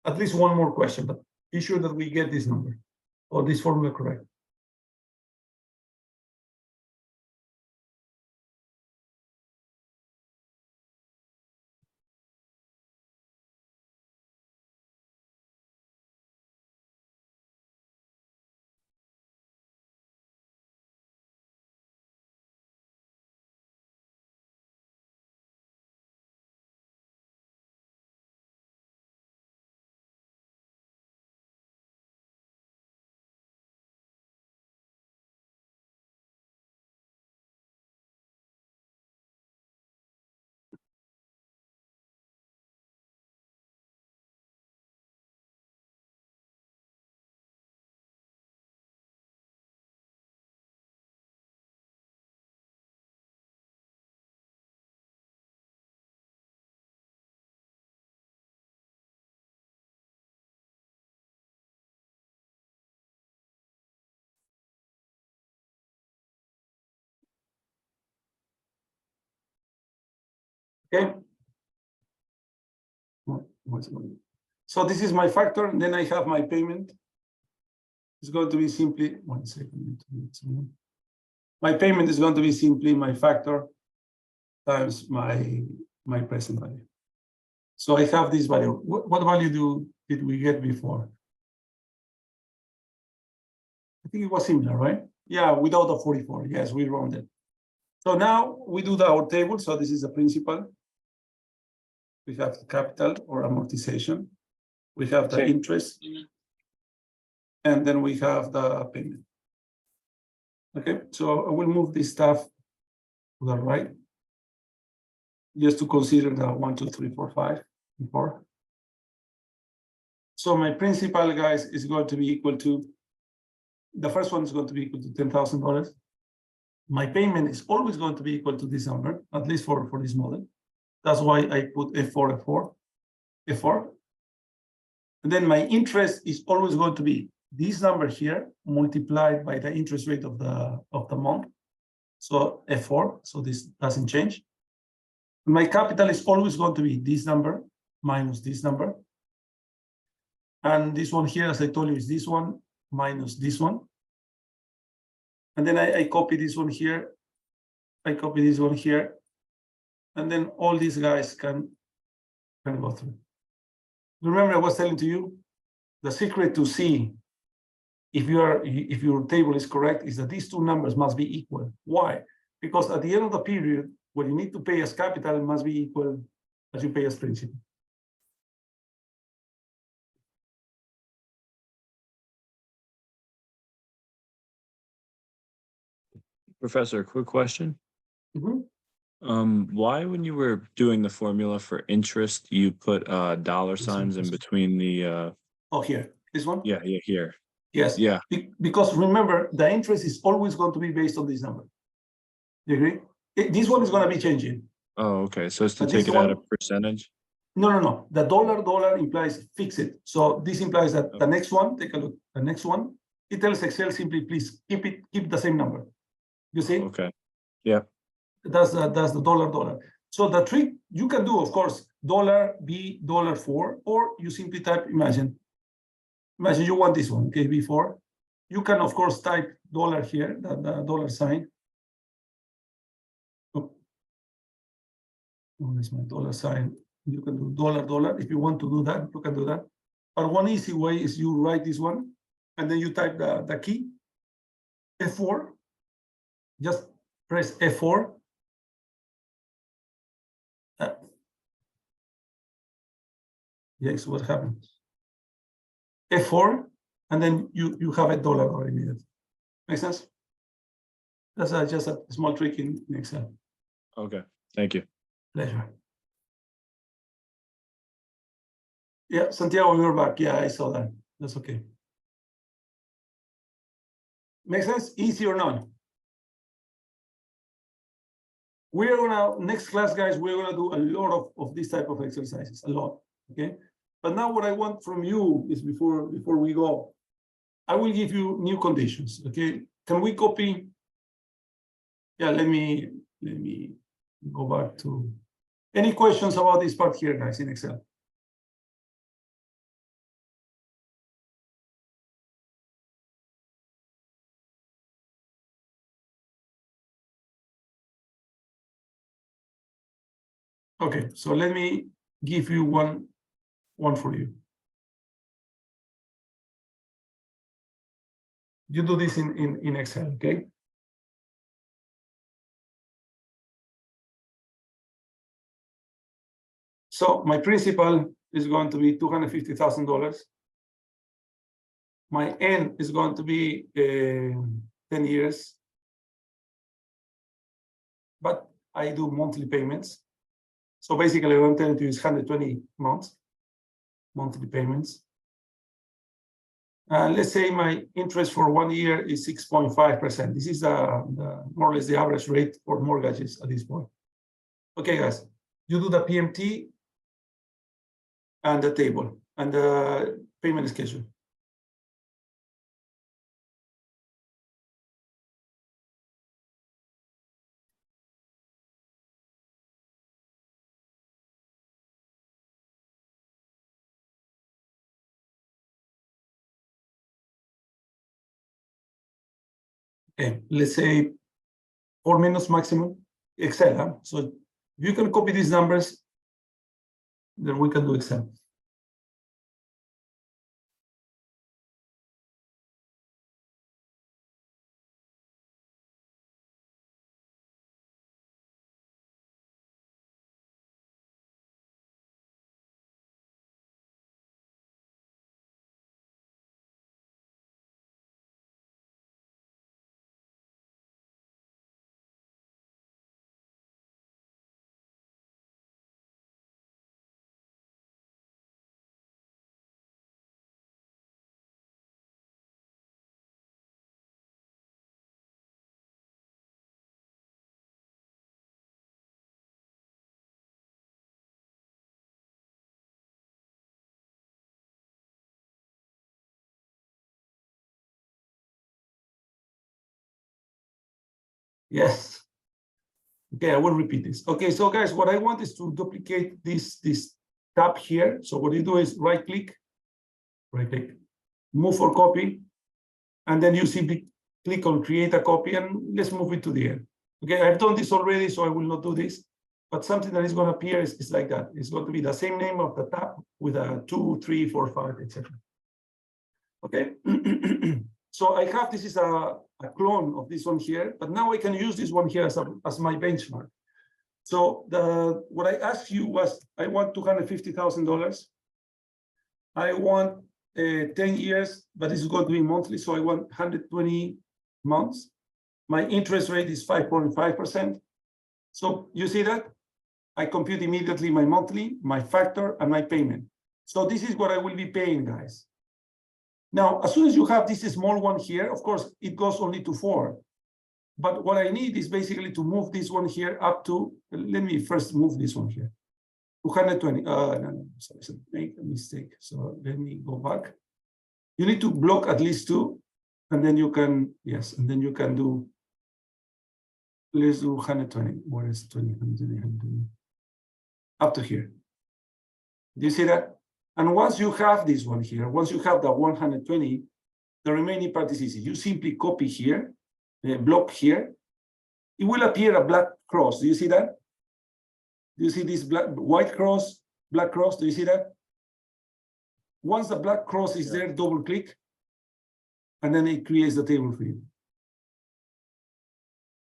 at least one more question, but be sure that we get this number or this formula correct. Okay. So this is my factor, and then I have my payment. It's going to be simply 1 second. My payment is going to be simply my factor times my present value. So I have this value. What value did we get before? I think it was similar, right? Yeah, without the 44. Yes, we rounded. So now we do our table. So this is the principal. We have the capital or amortization. We have the interest. And then we have the payment. Okay, so I will move this stuff to the right. Just to consider the 1, 2, 3, 4, 5, and 4. So my principal, guys, is going to be equal to, the first one is going to be equal to $10,000. My payment is always going to be equal to this number, at least for this model. That's why I put F4. And then my interest is always going to be this number here multiplied by the interest rate of the month. So F4, so this doesn't change. My capital is always going to be this number minus this number. And this one here, as I told you, is this one minus this one. And then I copy this one here. I copy this one here. And then all these guys can go through. Remember I was telling to you, the secret to see if your table is correct is that these two numbers must be equal. Why? Because at the end of the period, what you need to pay as capital must be equal as you pay as principal. Professor, quick question. Mm-hmm. Why, when you were doing the formula for interest, you put dollar signs in between the oh, here, this one? Yeah, here. Yes. Yeah. Because remember, the interest is always going to be based on this number. You agree? This one is going to be changing. Oh, okay. So it's to But take this it out of one- percentage? No. The dollar implies fix it. So this implies that the next one, take a look, the next one, it tells Excel simply, please keep the same number. You see? Okay. Yeah. That's the dollar. So the trick you can do, of course, $B $4, or you simply type, imagine you want this one, okay, B4. You can, of course, type dollar here, the dollar sign. Oh, that's my dollar sign. You can do dollar. If you want to do that, you can do that. But one easy way is you write this one, and then you type the key, F4. Just press F4. Yes, what happens? F4, and then you have a dollar immediately. Make sense? That's just a small trick in Excel. Okay. Thank you. Pleasure. Yeah, Santiago, you're back. Yeah, I saw that. That's okay. Make sense? Easy or not? We're gonna, next class, guys, we're gonna do a lot of this type of exercises, a lot, okay? But now what I want from you is before we go, I will give you new conditions, okay? Can we copy? Yeah, let me go back to, any questions about this part here, guys, in Excel? Okay, so let me give you one for you. You do this in Excel, okay? So my principal is going to be $250,000. My N is going to be 10 years. But I do monthly payments. So basically, what I'm telling you is 120 months, monthly payments. Let's say my interest for 1 year is 6.5%. This is the more or less the average rate for mortgages at this point. Okay, guys, you do the PMT and the table and the payment schedule. Okay, let's say 4 minutes maximum, Excel, huh? So if you can copy these numbers, then we can do Excel. Yes. Okay, I will repeat this. Okay, so guys, what I want is to duplicate this tab here. So what you do is right click, move for copy, and then you simply click on create a copy, and let's move it to the end. Okay, I've done this already, so I will not do this. But something that is going to appear is like that. It's going to be the same name of the tab with a 2, 3, 4, 5, etc. Okay. So I have, this is a clone of this one here, but now I can use this one here as my benchmark. So what I asked you was, I want $250,000. I want 10 years, but it's going to be monthly, so I want 120 months. My interest rate is 5.5%. So you see that? I compute immediately my monthly, my factor, and my payment. So this is what I will be paying, guys. Now, as soon as you have this small one here, of course, it goes only to 4. But what I need is basically to move this one here up to, let me first move this one here. 220, no, sorry, make a mistake. So let me go back. You need to block at least 2, and then you can, yes, and then you can do, let's do 120. What is 20? 120? Up to here. Do you see that? And once you have this one here, once you have the 120, the remaining part is easy. You simply copy here, block here. It will appear a black cross. Do you see that? Do you see this white cross, black cross? Do you see that? Once the black cross is there, double click, and then it creates the table for you.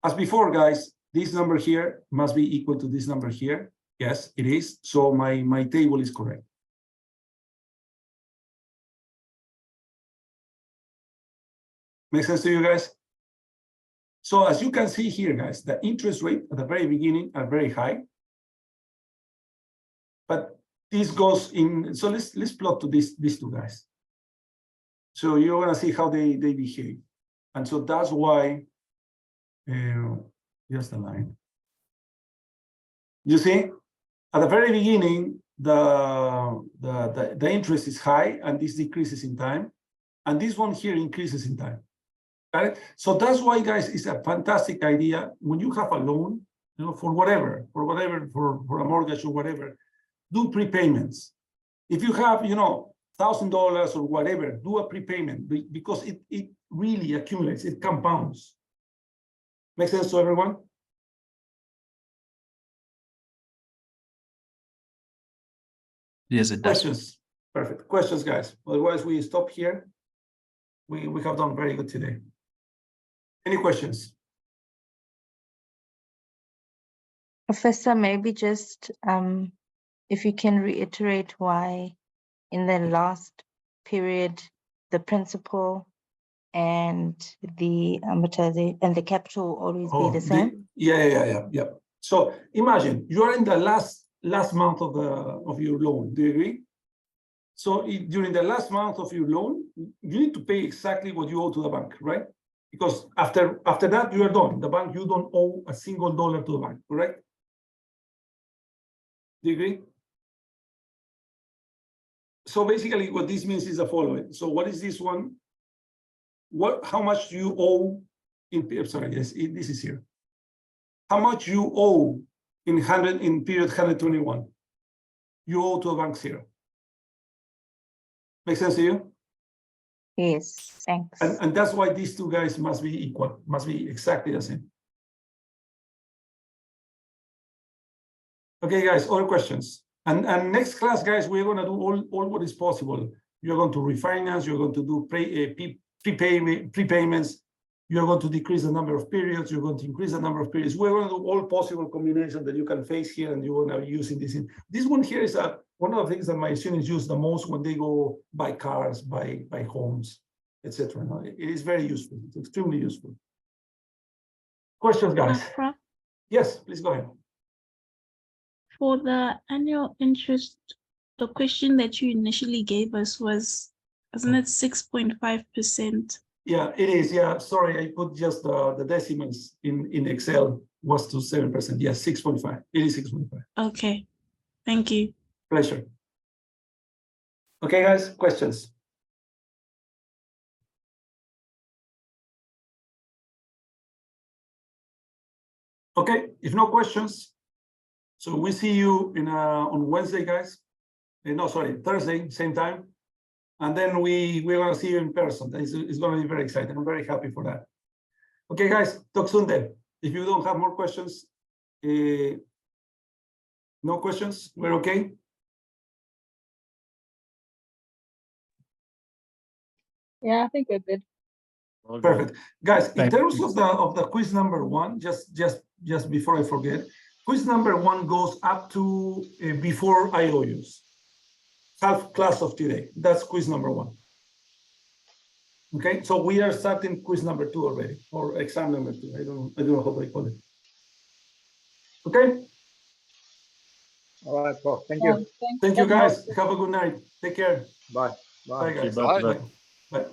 As before, guys, this number here must be equal to this number here. Yes, it is. So my table is correct. Make sense to you guys? So as you can see here, guys, the interest rate at the very beginning are very high. But this goes in, so let's plot to these two guys. So you're gonna see how they behave. And so that's why, here's the line. You see, at the very beginning, the interest is high and this decreases in time. And this one here increases in time. Right? So that's why, guys, it's a fantastic idea when you have a loan, you know, for whatever, for a mortgage or whatever, do prepayments. If you have, you know, $1,000 or whatever, do a prepayment because it really accumulates, it compounds. Make sense to everyone? Yes, it does. Questions? Perfect. Questions, guys. Otherwise, we stop here. We have done very good today. Any questions? Professor, maybe just if you can reiterate why in the last period the principal and the amortization and the capital will always be the same? Yeah. So imagine you are in the last month of your loan. Do you agree? So during the last month of your loan, you need to pay exactly what you owe to the bank, right? Because after that, you are done. The bank, you don't owe a single dollar to the bank, correct? Do you agree? So basically, what this means is the following. So what is this one? How much do you owe in? Sorry, yes, this is here. How much you owe in period 121? You owe to the bank 0. Make sense to you? Yes, thanks. And that's why these two guys must be equal, must be exactly the same. Okay, guys, other questions? And next class, guys, we're going to do all what is possible. You're going to refinance, you're going to do prepayments, you're going to decrease the number of periods, you're going to increase the number of periods. We're going to do all possible combinations that you can face here, and you're going to be using this. This one here is one of the things that my students use the most when they go buy cars, buy homes, etc. It is very useful. It's extremely useful. Questions, guys? Prof, Yes, please go ahead. for the annual interest, the question that you initially gave us wasn't it 6.5%? Yeah, it is. Yeah, sorry, I put just the decimals in Excel was to 7%. Yes, 6.5. It is 6.5. Okay, thank you. Pleasure. Okay, guys, questions? Okay, if no questions, so we see you on Wednesday, guys. No, sorry, Thursday, same time. And then we're going to see you in person. It's going to be very exciting. I'm very happy for that. Okay, guys, talk soon then. If you don't have more questions, no questions, we're okay? Yeah, I think we're good. Okay. Perfect. Guys, in Thank terms you. of the quiz number 1, just before I forget, quiz number 1 goes up to before IOUs. Half class of today. That's quiz number 1. Okay, so we are starting quiz number 2 already, or exam number 2. I don't know how they call it. Okay. All right, Prof. Thank Yeah, you. thanks. Thank you, That helps. guys. Have a good night. Take care. Bye. Bye, guys. Bye. Bye. Bye.